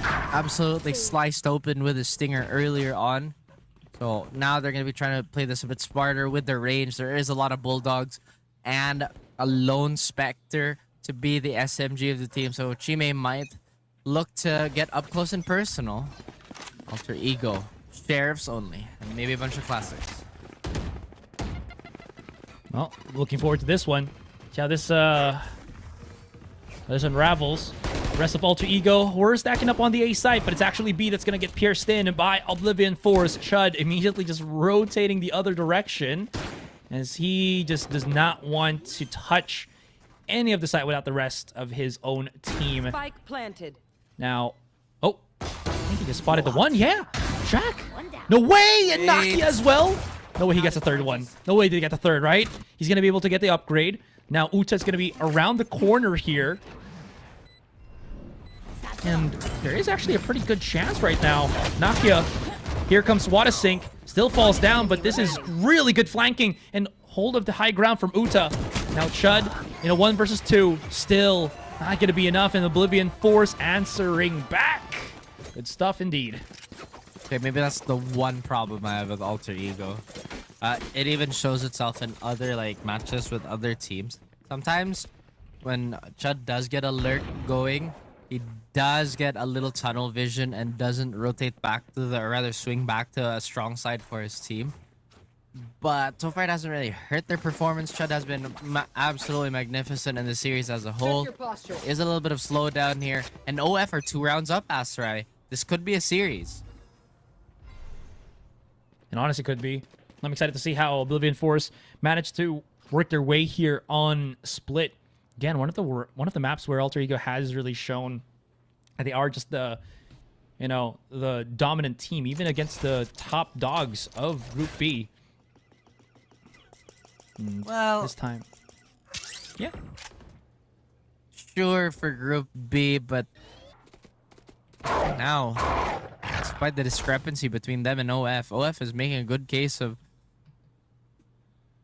absolutely sliced open with a stinger earlier on. So now they're going to be trying to play this a bit smarter with their range. There is a lot of Bulldogs and a lone Spectre to be the SMG of the team. So Chime might look to get up close and personal. Alter Ego, Sheriffs only, and maybe a bunch of classics. Well, looking forward to this one. See how this unravels. The rest of Alter Ego, we're stacking up on the A site, but it's actually B that's going to get pierced in by Oblivion Force. Chud immediately just rotating the other direction, as he just does not want to touch any of the site without the rest of his own team. Spike planted. Now, oh, I think he just spotted the one. Yeah, Jack. No way, and Nakia as well. No way he gets a third one. No way did he get the third, right? He's going to be able to get the upgrade. Now, Uta's going to be around the corner here. And there is actually a pretty good chance right now. Nakia, here comes Watasink. Still falls down, but this is really good flanking and hold of the high ground from Uta. Now Chud in a 1 versus 2. Still not going to be enough, and Oblivion Force answering back. Good stuff indeed. Okay, maybe that's the one problem I have with Alter Ego. It even shows itself in other like matches with other teams. Sometimes when Chud does get a lurk going, he does get a little tunnel vision and doesn't rotate back to the, or rather swing back to a strong side for his team. But so far it hasn't really hurt their performance. Chud has been absolutely magnificent in the series as a whole. Is a little bit of slowdown here. And OF are 2 rounds up, Astrai. This could be a series. And honestly, could be. I'm excited to see how Oblivion Force managed to work their way here on Split. Again, one of the maps where Alter Ego has really shown that they are just the, you know, the dominant team, even against the top dogs of Group B. Well, this time, yeah, sure for Group B, but now, despite the discrepancy between them and OF is making a good case of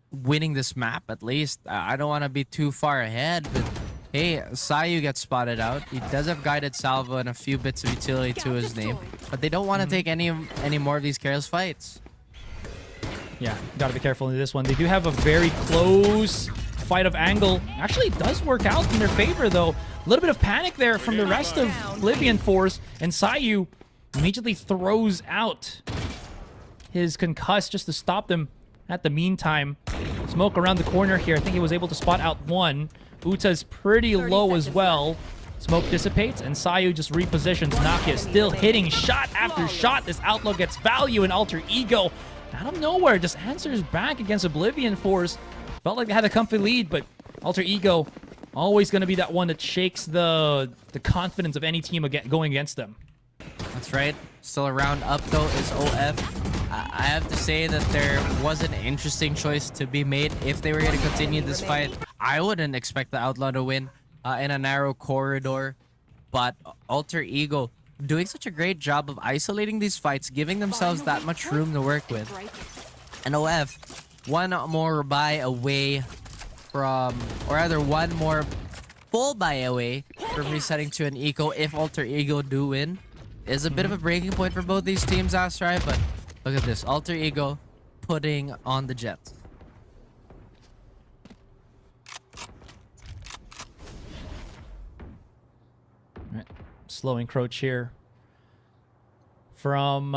winning this map at least. I don't want to be too far ahead, but hey, Sayu gets spotted out. He does have guided salvo and a few bits of utility to his name, but they don't want to take any more of these careless fights. Yeah, gotta be careful in this one. They do have a very close fight of angle. Actually, it does work out in their favor, though. A little bit of panic there from the rest of Oblivion Force, and Sayu immediately throws out his concuss just to stop them. At the meantime, smoke around the corner here. I think he was able to spot out one. Uta's pretty low as well. Smoke dissipates, and Sayu just repositions. Nakia still hitting shot after shot. This outlook gets value in Alter Ego. Out of nowhere, just answers back against Oblivion Force. Felt like they had a comfy lead, but Alter Ego always going to be that one that shakes the confidence of any team going against them. That's right. Still a round up, though, is OF. I have to say that there was an interesting choice to be made if they were going to continue this fight. I wouldn't expect the Outlaw to win in a narrow corridor, but Alter Ego doing such a great job of isolating these fights, giving themselves that much room to work with. And OF, one more buy away from, or rather one more full buy away from resetting to an eco if Alter Ego do win. Is a bit of a breaking point for both these teams, Astrai, but look at this. Alter Ego putting on the Jets. Right. Slow encroach here from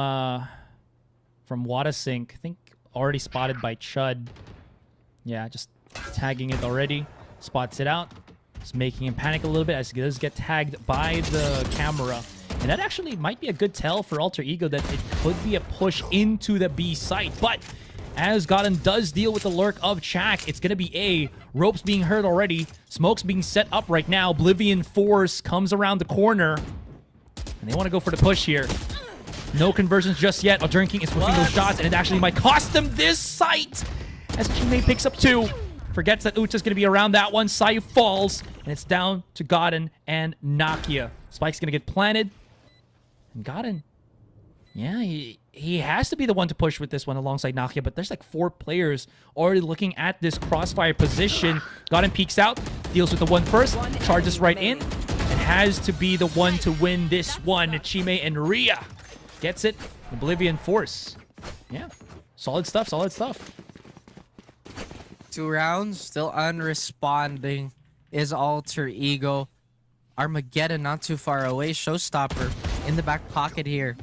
Watasink. I think already spotted by Chud. Yeah, just tagging it already. Spots it out. Just making him panic a little bit as he does get tagged by the camera. And that actually might be a good tell for Alter Ego that it could be a push into the B site. But as Godin does deal with the lurk of Chak, it's going to be A. Ropes being heard already. Smoke's being set up right now. Oblivion Force comes around the corner. And they want to go for the push here. No conversions just yet. King is whiffing those shots, and it actually might cost them this site. As Chimei picks up two. Forgets that Uta's going to be around that one. Sayu falls, and it's down to Godin and Nakia. Spike's going to get planted. And Godin, yeah, he has to be the one to push with this one alongside Nakia, but there's like 4 players already looking at this crossfire position. Godin peeks out, deals with the one first, charges right in, and has to be the one to win this one. Chimei and Rhea gets it. Oblivion Force. Yeah, solid stuff, solid stuff. 2 rounds, still unresponding is Alter Ego. Armageddon not too far away. Showstopper in the back pocket here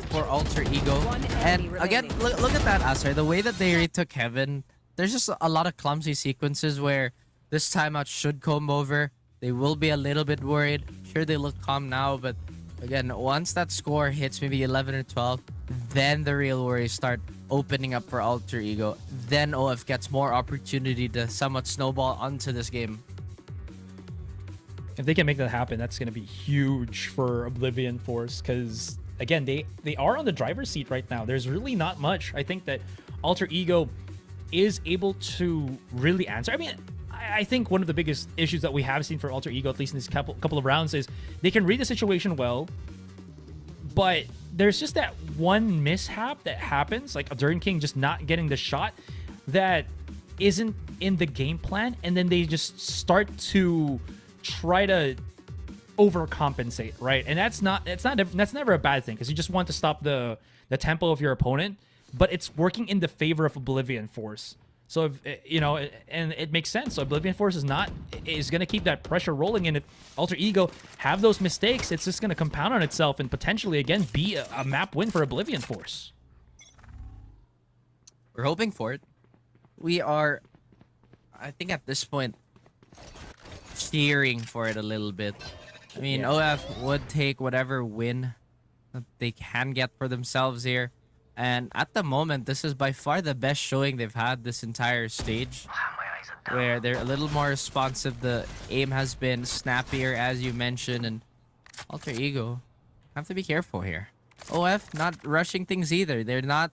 for Alter Ego. And again, look at that, Asar. The way that they retook Heaven, there's just a lot of clumsy sequences where this timeout should come over. They will be a little bit worried. Sure, they look calm now, but again, once that score hits maybe 11 or 12, then the real worries start opening up for Alter Ego. Then OF gets more opportunity to somewhat snowball onto this game. If they can make that happen, that's going to be huge for Oblivion Force because, again, they are on the driver's seat right now. There's really not much. I think that Alter Ego is able to really answer. I mean, I think one of the biggest issues that we have seen for Alter Ego, at least in this couple of rounds, is they can read the situation well, but there's just that one mishap that happens, like King just not getting the shot that isn't in the game plan, and then they just start to try to overcompensate, right? And that's never a bad thing, because you just want to stop the tempo of your opponent, but it's working in the favor of Oblivion Force. So if, you know, and it makes sense. So Oblivion Force is going to keep that pressure rolling, and if Alter Ego have those mistakes, it's just going to compound on itself and potentially again be a map win for Oblivion Force. We're hoping for it. We are, I think at this point, cheering for it a little bit. I mean, OF would take whatever win that they can get for themselves here. And at the moment, this is by far the best showing they've had this entire stage, where they're a little more responsive. The aim has been snappier, as you mentioned, and Alter Ego have to be careful here. OF not rushing things either. They're not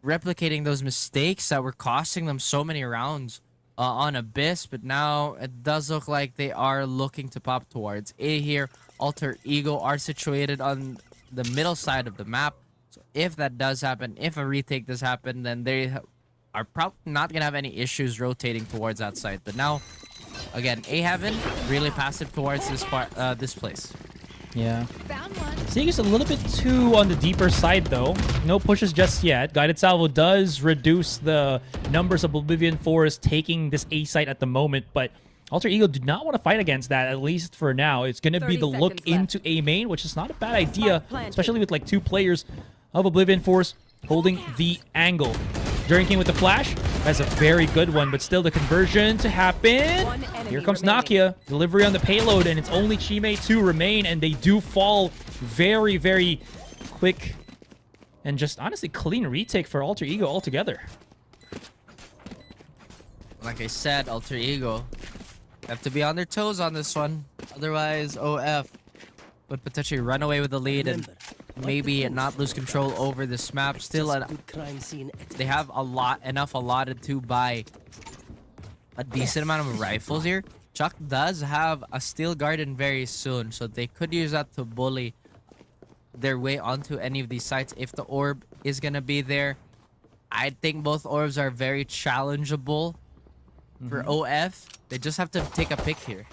replicating those mistakes that were costing them so many rounds on Abyss, but now it does look like they are looking to pop towards A here. Alter Ego are situated on the middle side of the map. So if that does happen, if a retake does happen, then they are probably not going to have any issues rotating towards that side. But now, again, A Heaven really passive towards this part, this place. Yeah. Found one. Seeing is a little bit too on the deeper side, though. No pushes just yet. Guided Salvo does reduce the numbers of Oblivion Force taking this A site at the moment, but Alter Ego do not want to fight against that, at least for now. It's going to be the look into A main, which is not a bad idea, especially with like 2 players of Oblivion Force holding the angle. During King with the flash, that's a very good one, but still the conversion to happen. Here comes Nakia, delivery on the payload, and it's only Chimei 2 remain, and they do fall very, very quick and just honestly clean retake for Alter Ego altogether. Like I said, Alter Ego have to be on their toes on this one. Otherwise, OF would potentially run away with the lead and maybe not lose control over this map. Still, they have enough allotted to buy a decent amount of rifles here. Chuck does have a steel garden very soon, so they could use that to bully their way onto any of these sites if the orb is gonna be there. I think both orbs are very challengeable for OF. They just have to take a pick here.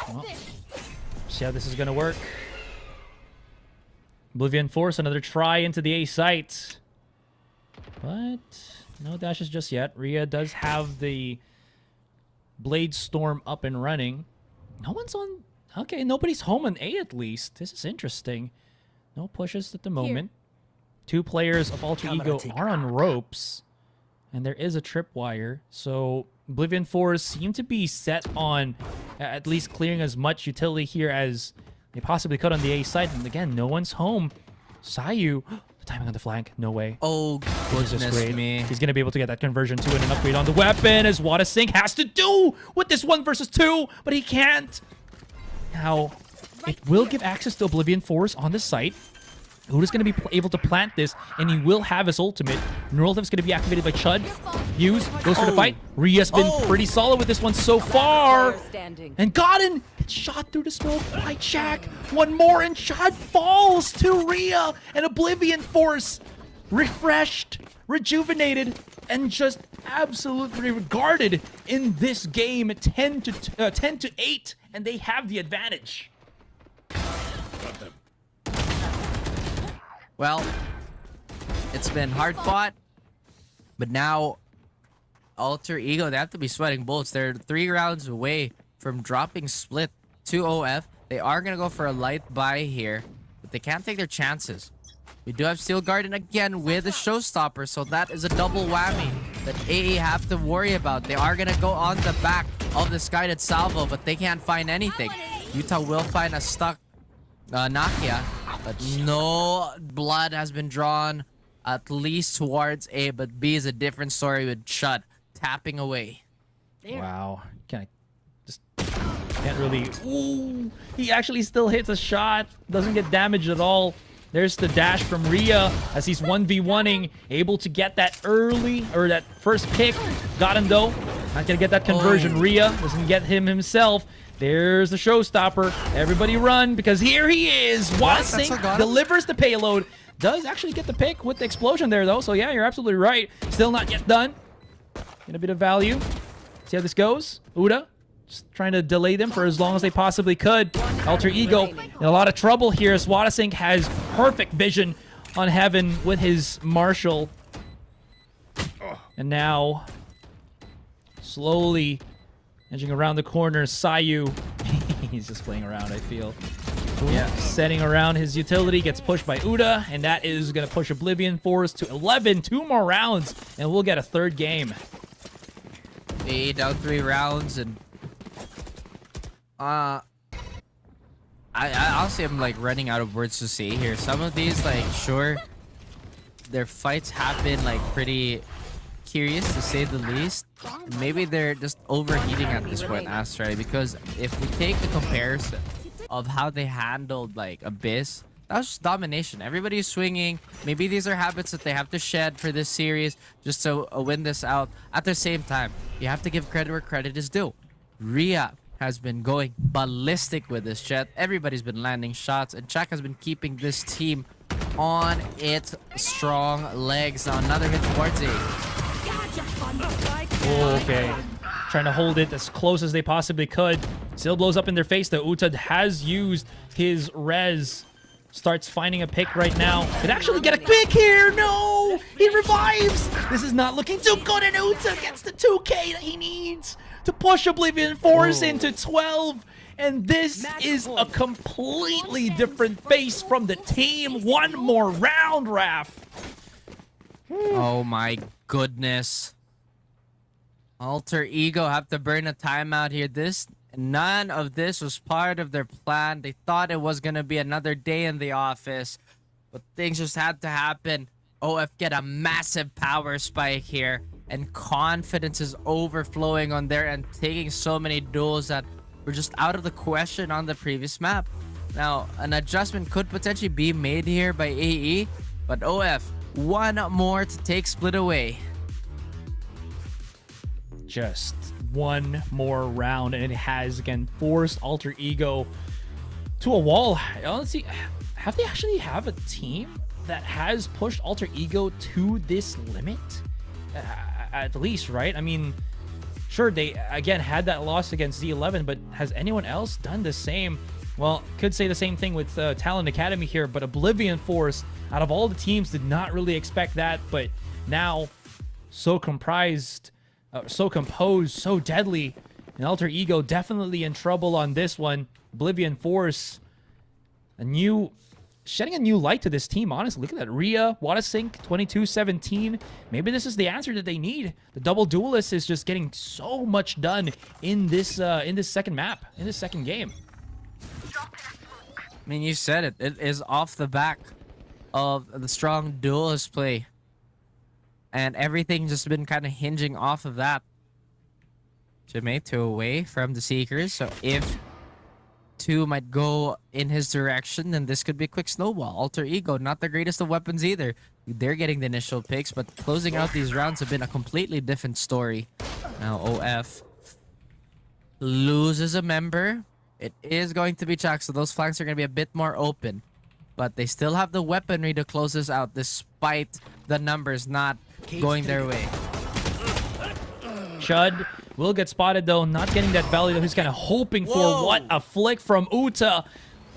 Well, see how this is going to work. Oblivion Force, another try into the A site. But no dashes just yet. Rhea does have the Blade Storm up and running. No one's on... Okay, nobody's home on A at least. This is interesting. No pushes at the moment. 2 players of Alter Ego are on ropes. And there is a tripwire. So Oblivion Force seem to be set on at least clearing as much utility here as they possibly could on the A side. And again, no one's home. Sayu, the timing on the flank, no way. Oh, goodness me. He's going to be able to get that conversion to it and an upgrade on the weapon, as Wada Sink has to do with this 1 versus 2, but he can't. Now, it will give access to Oblivion Force on the site. Huda's going to be able to plant this, and he will have his ultimate. Neuraltive's going to be activated by Chud. Hughes goes for the fight. Rhea's been pretty solid with this one so far. And Godin gets shot through the smoke by Jack. One more, and Chud falls to Rhea. And Oblivion Force, refreshed, rejuvenated, and just absolutely regarded in this game. 10 to 8, and they have the advantage. Well, it's been hard fought, but now Alter Ego, they have to be sweating bullets. They're 3 rounds away from dropping split to OF. They are going to go for a light buy here, but they can't take their chances. We do have Steel Garden again with a showstopper, so that is a double whammy that AE have to worry about. They are going to go on the back of this guided salvo, but they can't find anything. Utah will find a stuck Nakia, but no blood has been drawn, at least towards A, but B is a different story with Chud tapping away. Wow. Can't really... Ooh, he actually still hits a shot. Doesn't get damaged at all. There's the dash from Rhea as he's 1v1ing, able to get that early, or that first pick. Got him though. Not gonna get that conversion. Rhea doesn't get him himself. There's the showstopper. Everybody run, because here he is. Wada Sink delivers the payload. Does actually get the pick with the explosion there, though. So, yeah, you're absolutely right. Still not yet done. Get a bit of value. See how this goes? Uda just trying to delay them for as long as they possibly could. Alter Ego in a lot of trouble here as Wadasink has perfect vision on Heaven with his Marshall. And now, slowly edging around the corner, Sayu. He's just playing around, I feel. Yeah. Setting around his utility, gets pushed by Uda, and that is going to push Oblivion Force to 11. 2 more rounds, and we'll get a third game. Down 3 rounds, and honestly, I'm like running out of words to say here. Some of these, like, sure, their fights have been like pretty curious to say the least. Maybe they're just overheating at this point, Astray, because if we take the comparison of how they handled like Abyss, that was just domination. Everybody's swinging. Maybe these are habits that they have to shed for this series just to win this out. At the same time, you have to give credit where credit is due. Rhea has been going ballistic with this Jet. Everybody's been landing shots, and Czech has been keeping this team on its strong legs. Now another hit towards A. Okay. Trying to hold it as close as they possibly could. Still blows up in their face. The Utad has used his res. Starts finding a pick right now. Could actually get a pick here. No! He revives! This is not looking too good, and Utad gets the 2K that he needs to push Oblivion Force into 12. And this is a completely different face from the team. One more round, Raph. Oh my goodness. Alter Ego have to burn a timeout here. None of this was part of their plan. They thought it was going to be another day in the office, but things just had to happen. OF get a massive power spike here, and confidence is overflowing on there and taking so many duels that were just out of the question on the previous map. Now, an adjustment could potentially be made here by AE, but OF, one more to take split away. Just one more round, and it has again forced Alter Ego to a wall. Honestly, have they actually have a team that has pushed Alter Ego to this limit? At least, right? I mean, sure, they again had that loss against Z11, but has anyone else done the same? Well, could say the same thing with Talent Academy here, but Oblivion Force, out of all the teams, did not really expect that, but now so composed, so deadly, and Alter Ego definitely in trouble on this one. Oblivion Force, shedding a new light to this team, honestly. Look at that. Rhea, Wadasink, 22-17. Maybe this is the answer that they need. The double duelist is just getting so much done in this second map, in this second game. I mean, you said it. It is off the back of the strong duelist play. And everything just been kind of hinging off of that. Jimmy, 2 away from the Seekers. So if 2 might go in his direction, then this could be a quick snowball. Alter Ego, not the greatest of weapons either. They're getting the initial picks, but closing out these rounds have been a completely different story. Now OF loses a member. It is going to be Chuck, so those flanks are going to be a bit more open. But they still have the weaponry to close this out, despite the numbers not going their way. Chud will get spotted, though. Not getting that value that he's kind of hoping for. What a flick from Uta.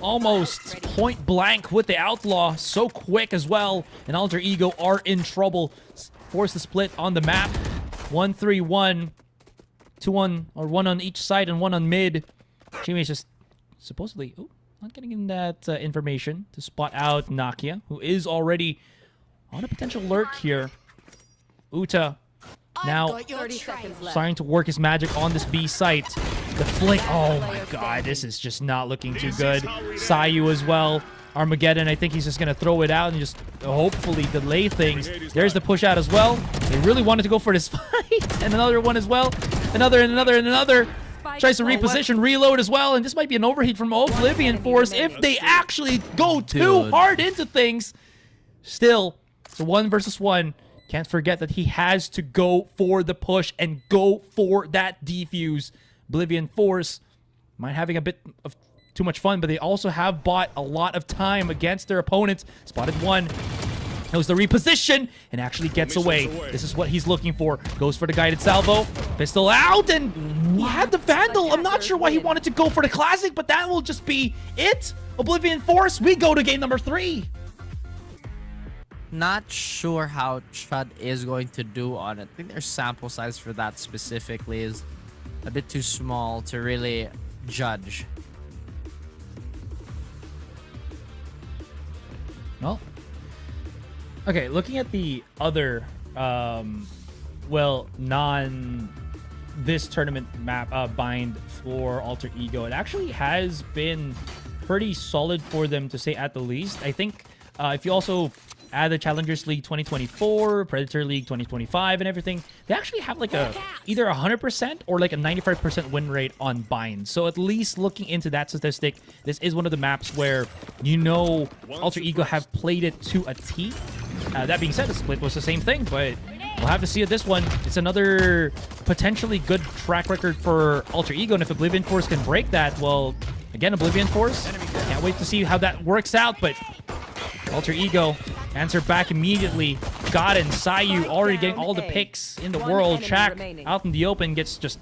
Almost point blank with the Outlaw. So quick as well. And Alter Ego are in trouble. Force the split on the map. 1-3-1. 2-1, or 1 on each side and 1 on mid. Jimmy is just supposedly... Ooh, not getting in that information to spot out Nakia, who is already on a potential lurk here. Uta now starting to work his magic on this B site. The flick. Oh my god, this is just not looking too good. Sayu as well. Armageddon, I think he's just going to throw it out and just hopefully delay things. There's the push out as well. They really wanted to go for this fight. And another one as well. Another and another and another. Tries to reposition, reload as well, and this might be an overheat from Oblivion Force if they actually go too hard into things. Still, it's a 1 versus 1. Can't forget that he has to go for the push and go for that defuse. Oblivion Force might having a bit of too much fun, but they also have bought a lot of time against their opponents. Spotted 1. Knows the reposition and actually gets away. This is what he's looking for. Goes for the guided salvo. Pistol out, and he had the Vandal. I'm not sure why he wanted to go for the Classic, but that will just be it. Oblivion Force, we go to game number 3. Not sure how Chud is going to do on it. I think their sample size for that specifically is a bit too small to really judge. Well, okay, looking at the other, well, this tournament map bind for Alter Ego, it actually has been pretty solid for them, to say at the least. I think if you also add the Challengers League 2024, Predator League 2025, and everything, they actually have like a either 100% or like a 95% win rate on bind. So at least looking into that statistic, this is one of the maps where you know Alter Ego have played it to a T. That being said, the split was the same thing, but we'll have to see at this one. It's another potentially good track record for Alter Ego, and if Oblivion Force can break that, well, again, Oblivion Force, can't wait to see how that works out, but Alter Ego answer back immediately. Got it, and Sayu already getting all the picks in the world. Chak out in the open gets just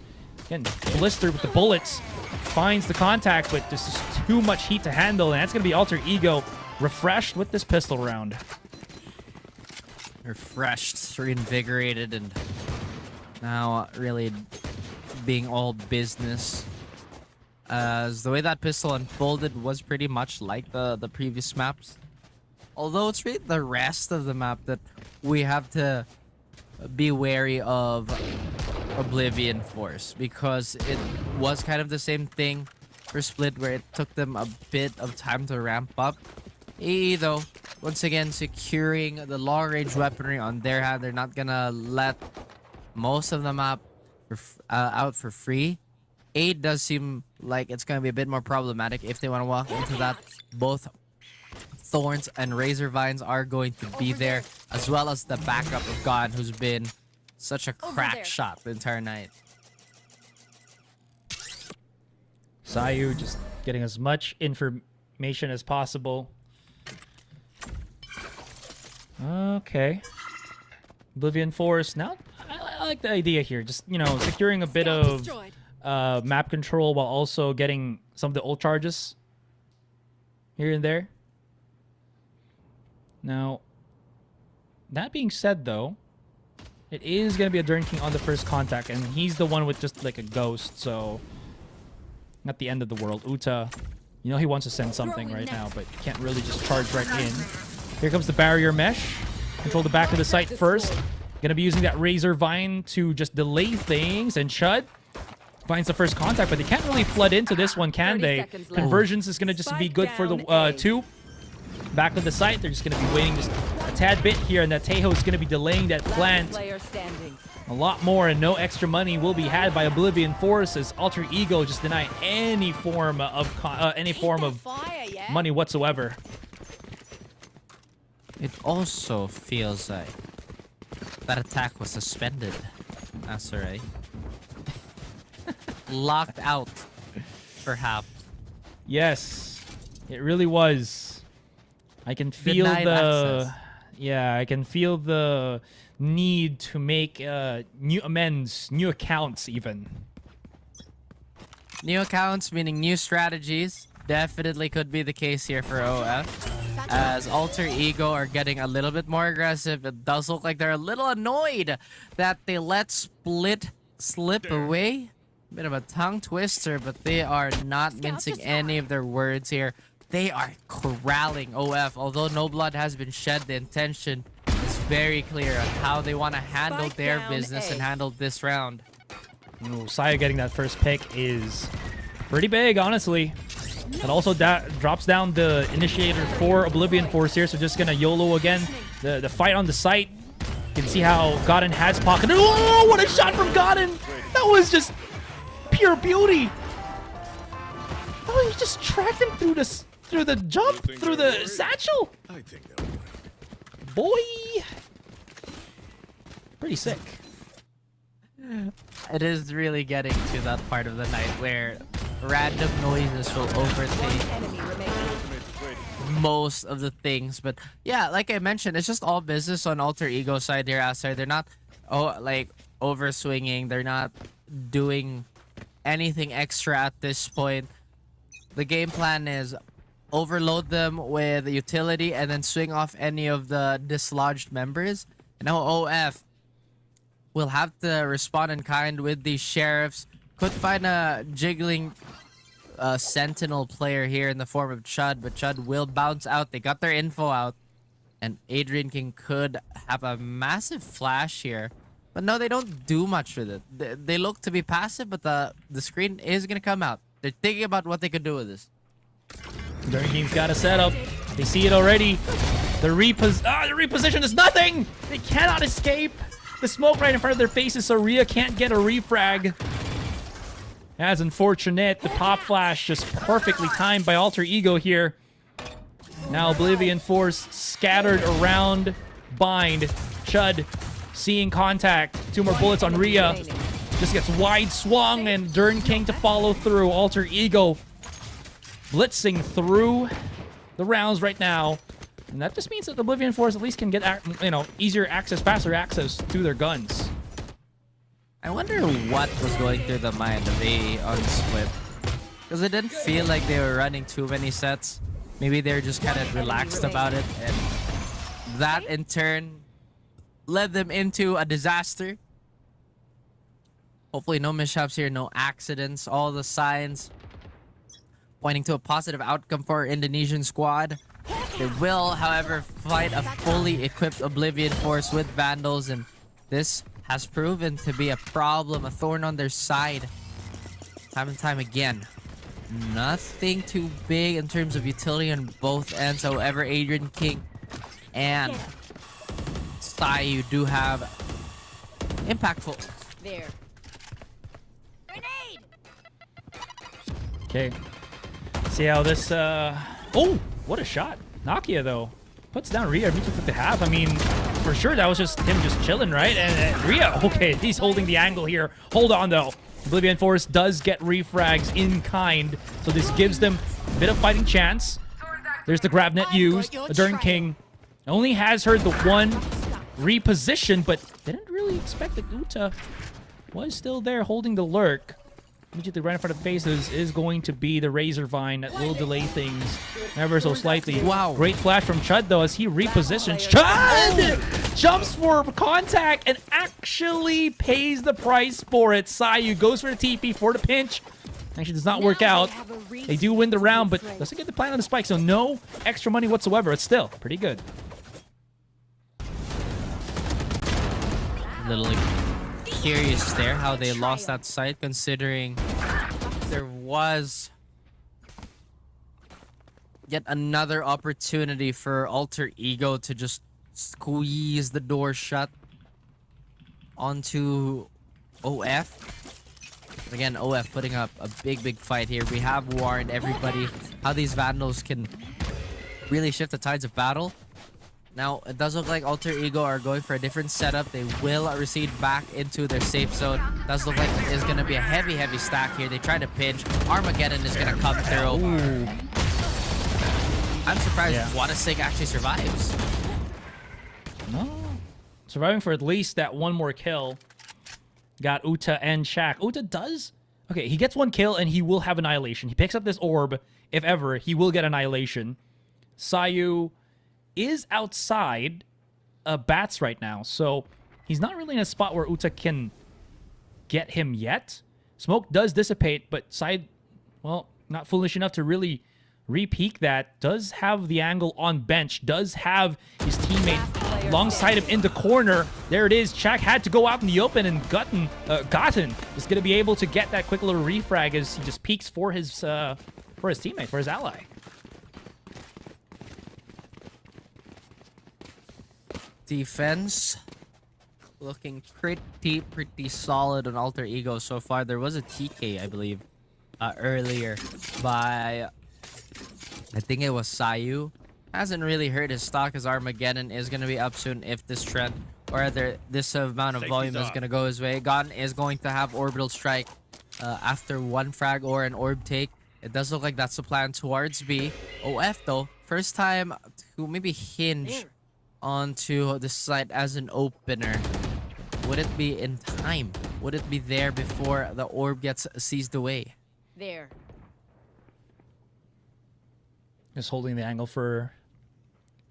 getting blistered with the bullets. Finds the contact, but this is too much heat to handle, and that's going to be Alter Ego refreshed with this pistol round. Refreshed, reinvigorated, and now really being all business. As the way that pistol unfolded was pretty much like the previous maps. Although it's really the rest of the map that we have to be wary of Oblivion Force, because it was kind of the same thing for Split, where it took them a bit of time to ramp up. AE though, once again, securing the long-range weaponry on their hand. They're not gonna let most of the map out for free. 8 does seem like it's gonna be a bit more problematic if they want to walk into that. Both Thorns and Razor Vines are going to be there, as well as the backup of God, who's been such a crack shot the entire night. Sayu just getting as much information as possible. Okay. Oblivion Force. Now, I like the idea here. Just, you know, securing a bit of map control while also getting some of the ult charges here and there. Now, that being said, though, it is going to be a Dern King on the first contact, and he's the one with just like a ghost, so not the end of the world. Uta, you know he wants to send something right now, but can't really just charge right in. Here comes the barrier mesh. Control the back of the site first. Going to be using that Razor Vine to just delay things, and Chud finds the first contact, but they can't really flood into this one, can they? Conversions is going to just be good for the 2. Back of the site, they're just going to be waiting just a tad bit here, and that Tejo is going to be delaying that plant a lot more, and no extra money will be had by Oblivion Force as Alter Ego just deny any form of money whatsoever. It also feels like that attack was suspended. SRA. Locked out, perhaps. Yes, it really was. I can feel Denied access. I can feel the need to make new amends, new accounts even. New accounts, meaning new strategies, definitely could be the case here for OF. As Alter Ego are getting a little bit more aggressive, it does look like they're a little annoyed that they let Split slip away. Bit of a tongue twister, but they are not mincing any of their words here. They are corralling OF. Although no blood has been shed, the intention is very clear on how they want to handle their business and handle this round. Ooh, Saya getting that first pick is pretty big, honestly. It also drops down the initiator for Oblivion Force here, so just gonna YOLO again. The fight on the site. You can see how Godin has pocketed. Oh, what a shot from Godin! That was just pure beauty. Oh, he just tracked him through the jump, through the satchel. Boy, pretty sick. It is really getting to that part of the night where random noises will overtake most of the things. But yeah, like I mentioned, it's just all business on Alter Ego side here, Aster. They're not like over swinging. They're not doing anything extra at this point. The game plan is overload them with utility and then swing off any of the dislodged members. And now OF will have to respond in kind with these sheriffs. Could find a jiggling sentinel player here in the form of Chud, but Chud will bounce out. They got their info out, and Adrian King could have a massive flash here. But no, they don't do much with it. They look to be passive, but the screen is going to come out. They're thinking about what they could do with this. Darren King's got a setup. They see it already. The reposition is nothing! They cannot escape. The smoke right in front of their faces, so Rhea can't get a refrag. That's unfortunate. The pop flash just perfectly timed by Alter Ego here. Now Oblivion Force scattered around Bind. Chud seeing contact. 2 more bullets on Rhea. Just gets wide swung and Dern King to follow through. Alter Ego blitzing through the rounds right now. And that just means that the Oblivion Force at least can get, easier access, faster access to their guns. I wonder what was going through the mind of A on Split. Because it didn't feel like they were running too many sets. Maybe they were just kind of relaxed about it. And that in turn led them into a disaster. Hopefully no mishaps here, no accidents. All the signs pointing to a positive outcome for our Indonesian squad. They will, however, fight a fully equipped Oblivion Force with Vandals, and this has proven to be a problem, a thorn on their side. Time and time again. Nothing too big in terms of utility on both ends. However, Adrian King and Sayu do have impactful. There. Grenade! Okay. See how this, Oh! What a shot. Nakia, though, puts down Rhea immediately at the half. I mean, for sure, that was just him just chilling, right? And Rhea, okay, he's holding the angle here. Hold on, though. Oblivion Force does get refrags in kind, so this gives them a bit of fighting chance. There's the grab net used. Dern King only has heard the one reposition, but didn't really expect that Uta was still there holding the lurk. Immediately right in front of faces is going to be the Razor Vine that will delay things ever so slightly. Wow. Great flash from Chud, though, as he repositions. Chud jumps for contact and actually pays the price for it. Sayu goes for the TP for the pinch. Actually does not work out. They do win the round, but doesn't get the plant on the spike, so no extra money whatsoever. It's still pretty good. Little curious there how they lost that site, considering there was yet another opportunity for Alter Ego to just squeeze the door shut onto OF. Again, OF putting up a big fight here. We have warned everybody how these Vandals can really shift the tides of battle. Now, it does look like Alter Ego are going for a different setup. They will recede back into their safe zone. Does look like it is going to be a heavy stack here. They try to pinch. Armageddon is going to come through. Ooh. I'm surprised Wadasig actually survives. No. Surviving for at least that one more kill. Got Uta and Shaq. Uta does... Okay, he gets one kill and he will have Annihilation. He picks up this orb. If ever, he will get Annihilation. Sayu is outside bats right now, so he's not really in a spot where Uta can get him yet. Smoke does dissipate, but Side, well, not foolish enough to really re-peek that. Does have the angle on bench, does have his teammate alongside him in the corner. There it is. Chak had to go out in the open, and Gotten is going to be able to get that quick little refrag as he just peeks for his teammate, for his ally. Defense looking pretty solid on Alter Ego so far. There was a TK, I believe, earlier by, I think it was Sayu. Hasn't really hurt his stock, as Armageddon is going to be up soon if this trend or rather this amount of volume is going to go his way. Gon is going to have Orbital Strike after one frag or an orb take. It does look like that's the plan towards B. OF though, first time to maybe hinge onto the site as an opener. Would it be in time? Would it be there before the orb gets seized away? There. Just holding the angle for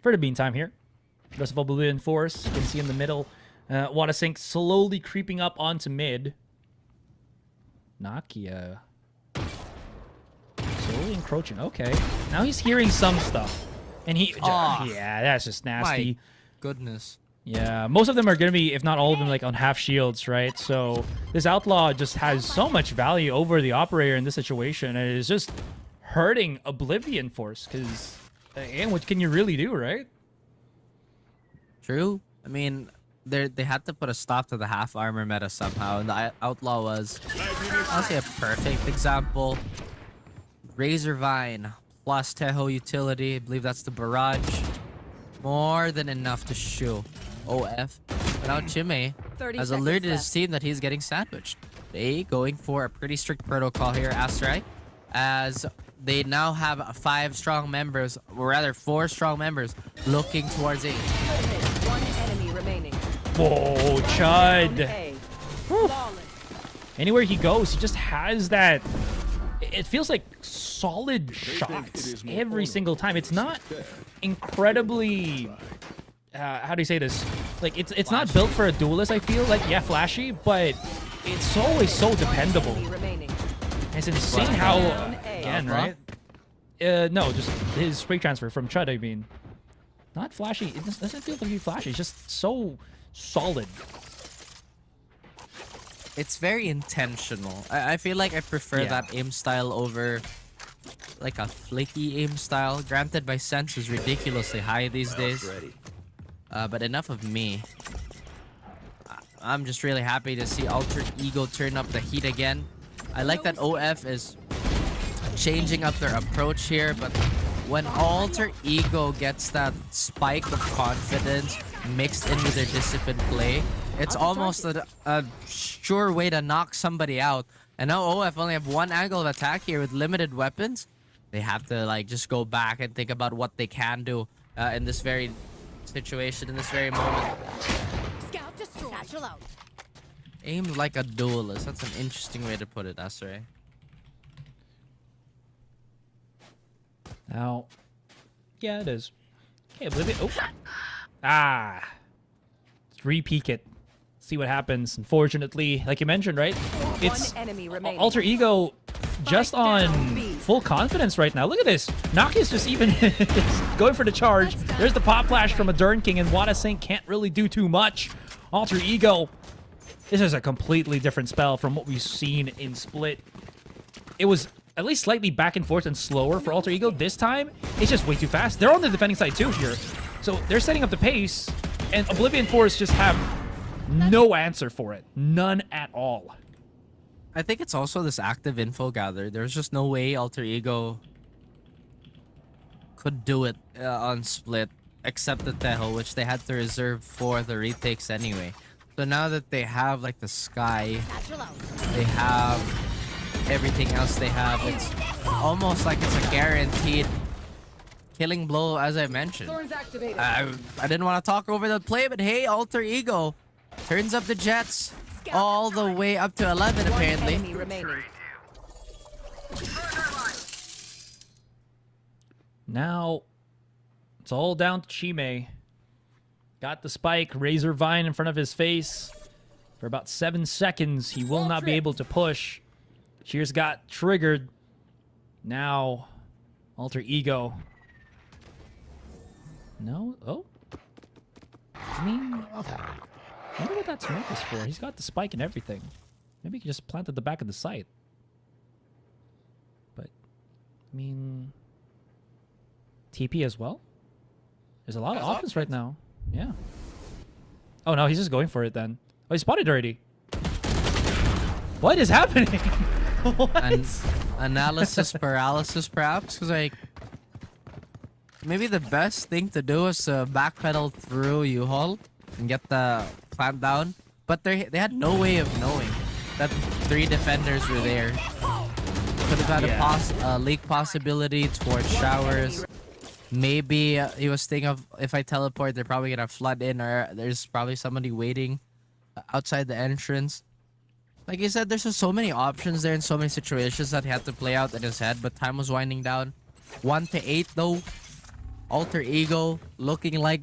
the meantime here. Rest of Oblivion Force, you can see in the middle. Watasink slowly creeping up onto mid. Nakia slowly encroaching. Okay, now he's hearing some stuff, and yeah, that's just nasty. My goodness. Yeah, most of them are gonna be, if not all of them, like on half shields, right? So this outlaw just has so much value over the operator in this situation, and it is just hurting Oblivion Force. Because, and what can you really do, right? True. I mean, they had to put a stop to the half armor meta somehow, and the outlaw was honestly a perfect example. Razor Vine plus Teho utility. I believe that's the barrage. More than enough to shoe OF. But now Chime 30 has seconds alerted his left. team that he's getting sandwiched. They going for a pretty strict protocol here, Astray, as they now have 5 strong members, or rather 4 strong members, looking towards A. One enemy remaining. Whoa, Chud. A. Flawless. Anywhere he goes, he just has that. It feels like solid shots every single time. It's not incredibly. How do you say this? Like it's not built for a duelist. I feel like, yeah, flashy, but it's always so dependable. Enemy remaining. It's insane how Down A. again, right? No, just his spray transfer from Chud. I mean, not flashy. It doesn't feel like flashy. It's just so solid. It's very intentional. I feel like I prefer that aim style over like a flaky aim style. Granted, my sense is ridiculously high these days. But enough of me. I'm just really happy to see Alter Ego turn up the heat again. I like that OF is changing up their approach here, but when Alter Ego gets that spike of confidence mixed in with their disciplined play, it's almost a sure way to knock somebody out. And now OF only have one angle of attack here with limited weapons. They have to like just go back and think about what they can do in this very situation, in this very moment. Scout destroyed. Satchel out. Aim like a duelist. That's an interesting way to put it, Asre. Now, yeah, it is. Okay, Oblivion. Oh. Ah. Let's re-peek it. See what happens. Unfortunately, like you mentioned, right? It's One enemy remaining. Alter Ego just on full confidence right now. Look at this. Naki's just even going for the charge. There's the pop flash from a Dern King, and Watasink can't really do too much. Alter Ego. This is a completely different spell from what we've seen in Split. It was at least slightly back and forth and slower for Alter Ego. This time, it's just way too fast. They're on the defending side too here. So they're setting up the pace, and Oblivion Force just have no answer for it. None at all. I think it's also this active info gather. There's just no way Alter Ego could do it on Split, except the Teho, which they had to reserve for the retakes anyway. So now that they have like the sky, Satchel out. they have everything else they have, it's almost like it's a guaranteed killing blow, as I mentioned. Thorns activated. I didn't want to talk over the play, but hey, Alter Ego turns up the jets all the way up to 11 One apparently. enemy remaining. Now, it's all down to Chime. Got the spike, Razor Vine in front of his face. For about 7 seconds, he will not be able to push. Cheers got triggered. Now, Alter Ego. No? Oh. I mean, I wonder what that smoke is for. He's got the spike and everything. Maybe he can just plant at the back of the site. But, I mean, TP as well? There's a lot of options right now. Yeah. Oh, no, he's just going for it then. Oh, he spotted already. What is happening? What? Analysis paralysis, perhaps? Because, like, maybe the best thing to do is backpedal through U-Haul and get the plant down. But they had no way of knowing that 3 defenders were there. could have had Yeah. a leak possibility towards showers. Maybe he was thinking of, if I teleport, they're probably gonna flood in, or there's probably somebody waiting outside the entrance. Like you said, there's just so many options there and so many situations that he had to play out in his head, but time was winding down. 1-8 though. Alter Ego looking like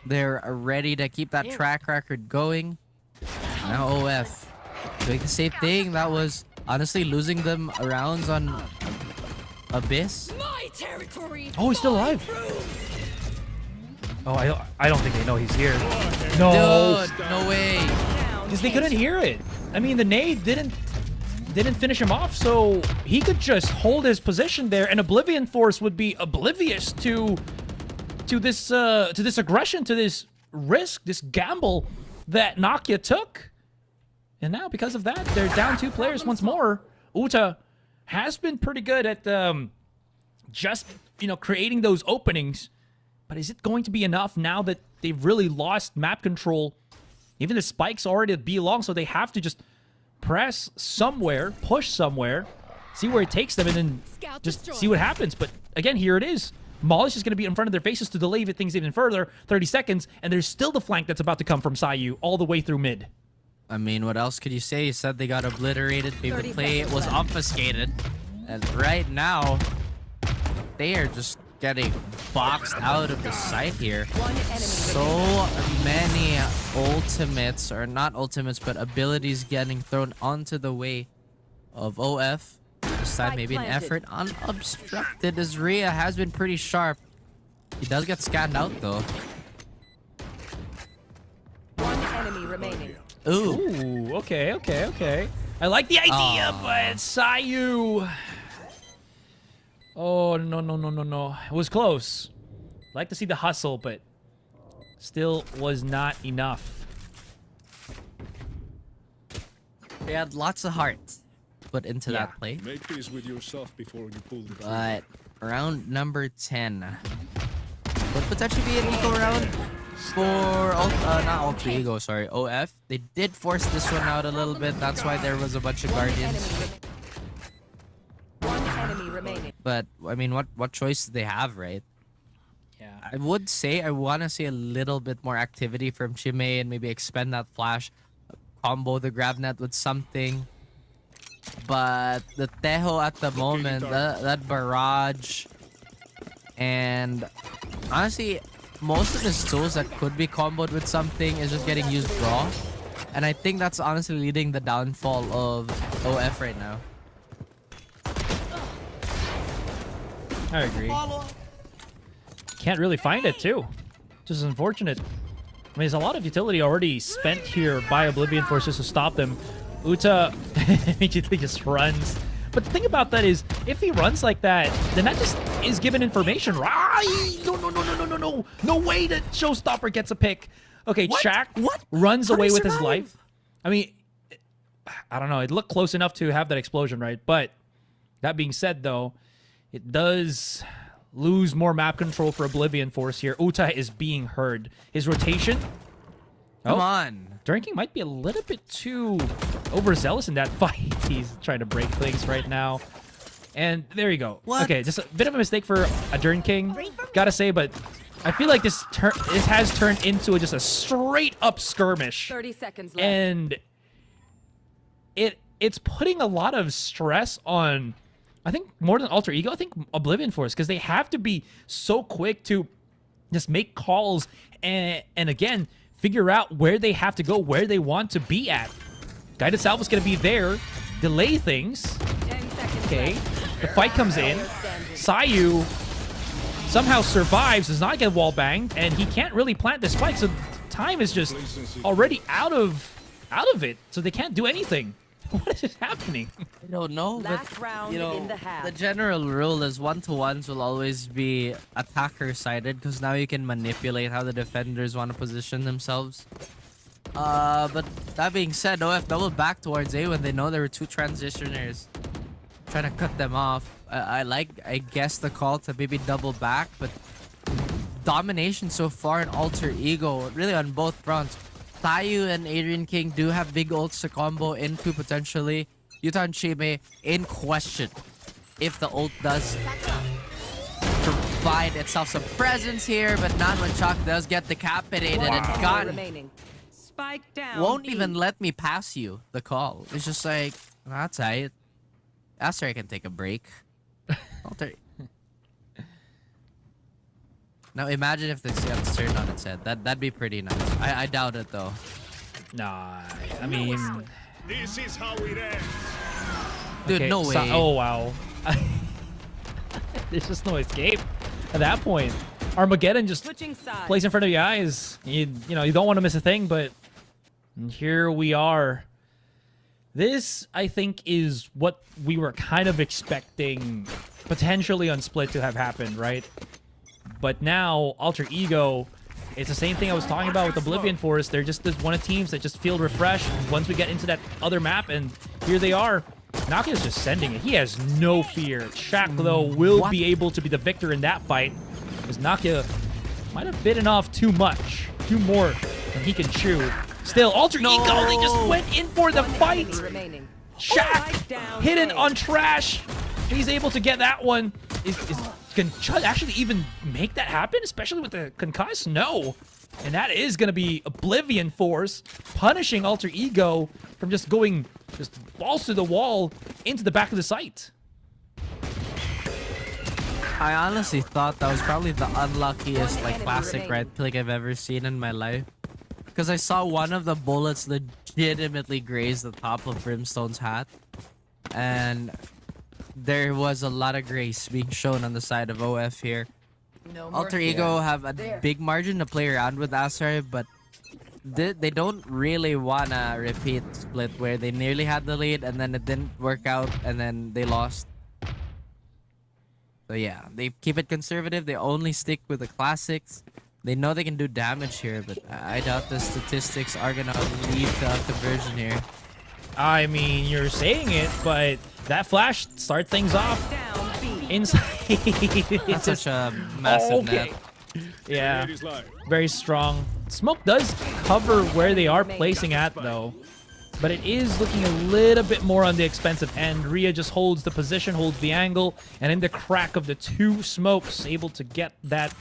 they're ready to keep that track record going. Now OF doing the same thing. That was honestly losing them rounds on Abyss. My territory. Oh, he's still alive. Oh, I don't think they know he's here. No, Dude, no way. because they couldn't hear it. I mean, the nade didn't finish him off, so he could just hold his position there, and Oblivion Force would be oblivious to this aggression, to this risk, this gamble that Nokia took. And now, because of that, they're down 2 players once more. Uta has been pretty good at just, creating those openings. But is it going to be enough now that they've really lost map control? Even the spike's already at B long, so they have to just press somewhere, push somewhere, see where it takes them, and then Scout just destroyed. see what happens. But again, here it is. Molish is going to be in front of their faces to delay things even further. 30 seconds, and there's still the flank that's about to come from Sayu all the way through mid. I mean, what else could you say? You said they got obliterated. Maybe the 30 play seconds was left. obfuscated. And right now, they are just getting boxed out of the site here. One enemy So remaining. many ultimates, or not ultimates, but abilities getting thrown onto the way of OF. This time, Spike maybe an planted. effort unobstructed, as Rhea has been pretty sharp. He does get scanned out, though. One enemy remaining. Ooh. Ooh, okay. I like the idea, but Sayu. Oh, no. It was close. Like to see the hustle, but still was not enough. They had lots of heart put into Yeah. that play. Make peace with yourself before you pull the trigger. But round number 10 would potentially be an eco round for not Alter Ego, sorry, OF. They did force this one out a little bit. That's why there was a bunch of Guardians. One enemy remaining. But I mean, what choice do they have, right? Yeah. I would say I want to see a little bit more activity from Chime and maybe expend that flash, combo the grab net with something. But the Tejo at the moment, that barrage, and honestly, most of his tools that could be comboed with something is just getting used raw. And I think that's honestly leading the downfall of OF right now. I agree. Can't really find it, too. Just unfortunate. I mean, there's a lot of utility already spent here by Oblivion Forces to stop them. Uta immediately just runs. But the thing about that is, if he runs like that, then that just is given information. Right? No. No way that Showstopper gets a pick. Okay, Shaq runs away with his life. I mean, I don't know. It looked close enough to have that explosion, right? But that being said, though, it does lose more map control for Oblivion Force here. Uta is being heard. His rotation. Come on. Drinking might be a little bit too overzealous in that fight. He's trying to break things right now. And there you go. What? Okay, just a bit of a mistake for a Dern King. Gotta say, but I feel like this has turned into just a straight up skirmish. 30 seconds left. And it's putting a lot of stress on, I think, more than Alter Ego, I think Oblivion Force, because they have to be so quick to just make calls and again, figure out where they have to go, where they want to be at. Guided Salve is going to be there, delay things. 10 seconds Okay, left. the fight comes in. Sayu somehow survives, does not get wall banged, and he can't really plant this spike, so time is just already out of it, so they can't do anything. What is happening? I don't know, Last but round you know, in the half. the general rule is 1-to-1s will always be attacker-sided because now you can manipulate how the defenders want to position themselves. But that being said, OF double back towards A when they know there were 2 transitioners trying to cut them off. I guess the call to maybe double back, but domination so far in Alter Ego, really on both fronts. Tayu and Adrian King do have big ults to combo into potentially. Yutan Chime in question. If the ult does provide itself some presence here, but not when Chalk does get decapitated One and enemy gone. remaining. Spike down. Won't B. even let me pass you the call. It's just like, that's it. After I can take a break. Alter. Now imagine if this gets turned on its head. That'd be pretty nice. I doubt it though. Nah, I mean, This is how it ends. Dude, okay, no way. oh wow. There's just no escape at that point. Armageddon just Switching sides. plays in front of your eyes. You know, you don't want to miss a thing, but here we are. This, I think, is what we were kind of expecting potentially on Split to have happened, right? But now, Alter Ego, it's the same thing I was talking about with Oblivion Forest. They're just one of teams that just feel refreshed once we get into that other map, and here they are. Nakia's just sending it. He has no fear. Shaq, though, will be able to be the victor in that fight, because Nakia might have bitten off too much, too more than he can chew. Still, Alter Ego, they just went in for the fight. Enemy remaining. Shaq Spike down hidden A. on trash. He's able to get that one. Can Chud actually even make that happen, especially with the concuss? No. And that is going to be Oblivion Force punishing Alter Ego from just going balls to the wall into the back of the site. I honestly thought that was probably the unluckiest One enemy classic remaining. right click I've ever seen in my life. Because I saw one of the bullets legitimately graze the top of Brimstone's hat. And there was a lot of grace being shown on the side of OF here. No more Alter fear. Ego have a There. big margin to play around with Asarai, but they don't really want to repeat Split where they nearly had the lead and then it didn't work out and then they lost. So yeah, they keep it conservative. They only stick with the classics. They know they can do damage here, but I doubt the statistics are going to lead to a conversion here. I mean, you're saying it, but that flash start things off Down B. inside. That's such a massive net. Yeah. It is live. Very strong. Smoke does cover where they are placing at, though. But it is looking a little bit more on the expensive end. Rhea just holds the position, holds the angle, and in the crack of the two smokes, able to get that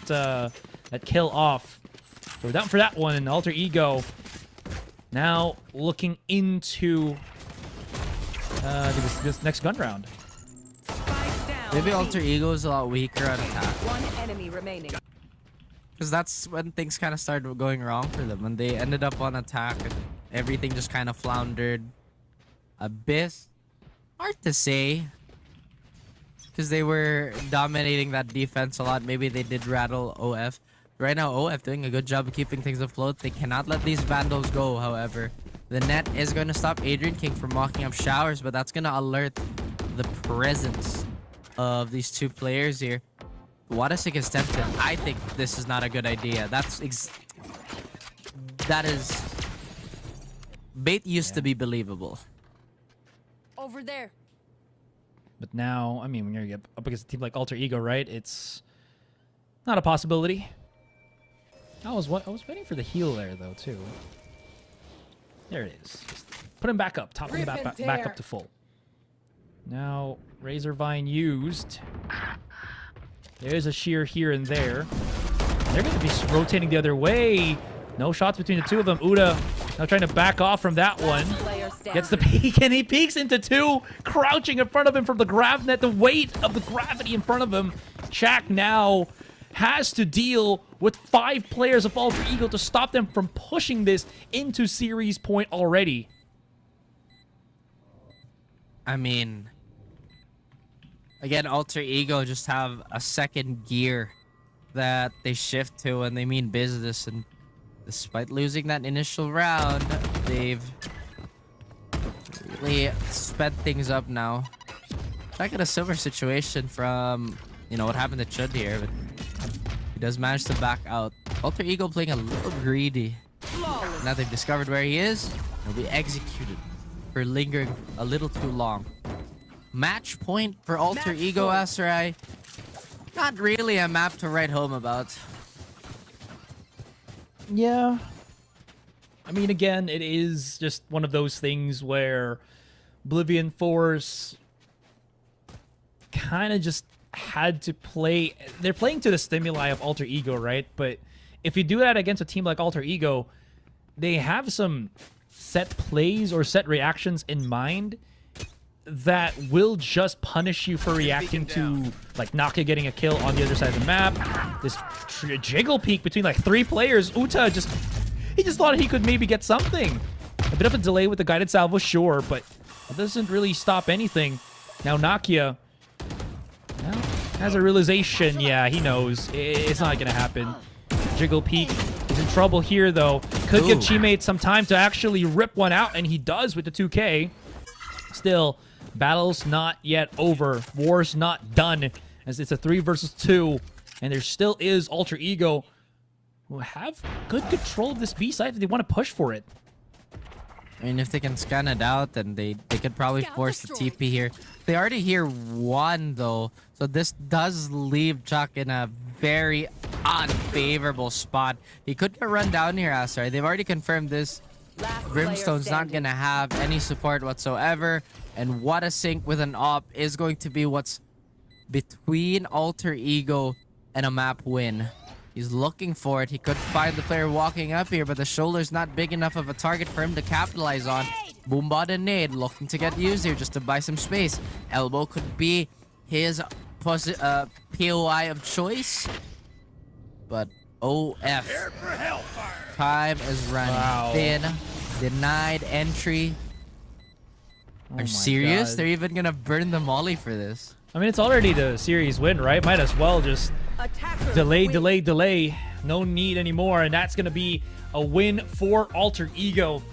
that kill off. So we're down for that one, and Alter Ego now looking into this next gun round. Spike down Maybe B. Alter Ego is a lot weaker on attack. One enemy remaining. Because that's when things kind of started going wrong for them. When they ended up on attack and everything just kind of floundered. Abyss, hard to say. Because they were dominating that defense a lot. Maybe they did rattle OF. Right now, OF doing a good job of keeping things afloat. They cannot let these Vandals go, however. The net is going to stop Adrian King from walking up showers, but that's going to alert the presence of these two players here. Wadasik is tempted. I think this is not a good idea. That is... Bait used to be believable. Over there. But now, I mean, when you're up against a team like Alter Ego, right? It's not a possibility. I was waiting for the heal there, though, too. There it is. Just put him back up. Top him Rip back and up tear. to full. Now, Razor Vine used. There's a shear here and there. They're going to be rotating the other way. No shots between the two of them. Uda now trying to back off from that one. Player standing. Gets the peek, and he peeks into two, crouching in front of him from the grav net. The weight of the gravity in front of him. Shaq now has to deal with 5 players of Alter Ego to stop them from pushing this into series point already. I mean... Again, Alter Ego just have a second gear that they shift to when they mean business. And despite losing that initial round, they've really sped things up now. Back in a similar situation from, you know, what happened to Chud here. But he does manage to back out. Alter Ego playing a little greedy. Now they've discovered where he is. He'll be executed for lingering a little too long. Match point for Alter Match Ego point. Asarai. Not really a map to write home about. Yeah. I mean, again, it is just one of those things where Oblivion Force kind of just had to play. They're playing to the stimuli of Alter Ego, right? But if you do that against a team like Alter Ego, they have some set plays or set reactions in mind that will just punish you for reacting to like Nakia getting a kill on the other side of the map. This jiggle peek between like 3 players. Uta just thought he could maybe get something. A bit of a delay with the guided salvo, sure, but that doesn't really stop anything. Now Nakia has a realization. Yeah, he knows it's not gonna happen. Jiggle peek is in trouble here though. Could give Chimate some time to actually rip one out, and he does with the 2K. Still, battle's not yet over. War's not done, as it's a 3 versus 2, and there still is Alter Ego who have good control of this B side if they want to push for it. I mean, if they can scan it out, then they could probably force the TP here. They already hear 1 though, so this does leave Chuck in a very unfavorable spot. He could get run down here, Asar. They've already confirmed this. Last player Brimstone's not standing. gonna have any support whatsoever, and what a sync with an op is going to be what's between Alter Ego and a map win. He's looking for it. He could find the player walking up here, but the shoulder's not big enough of a target for him to capitalize on. Boombot and Nade looking to get used here just to buy some space. Elbow could be his POI of choice, but OF. Time is running thin. Denied entry. Oh Are my you serious? God. They're even gonna burn the molly for this. I mean, it's already the series win, right? Might as well just Attackers delay, win. delay, delay. No need anymore, and that's gonna be a win for Alter Ego.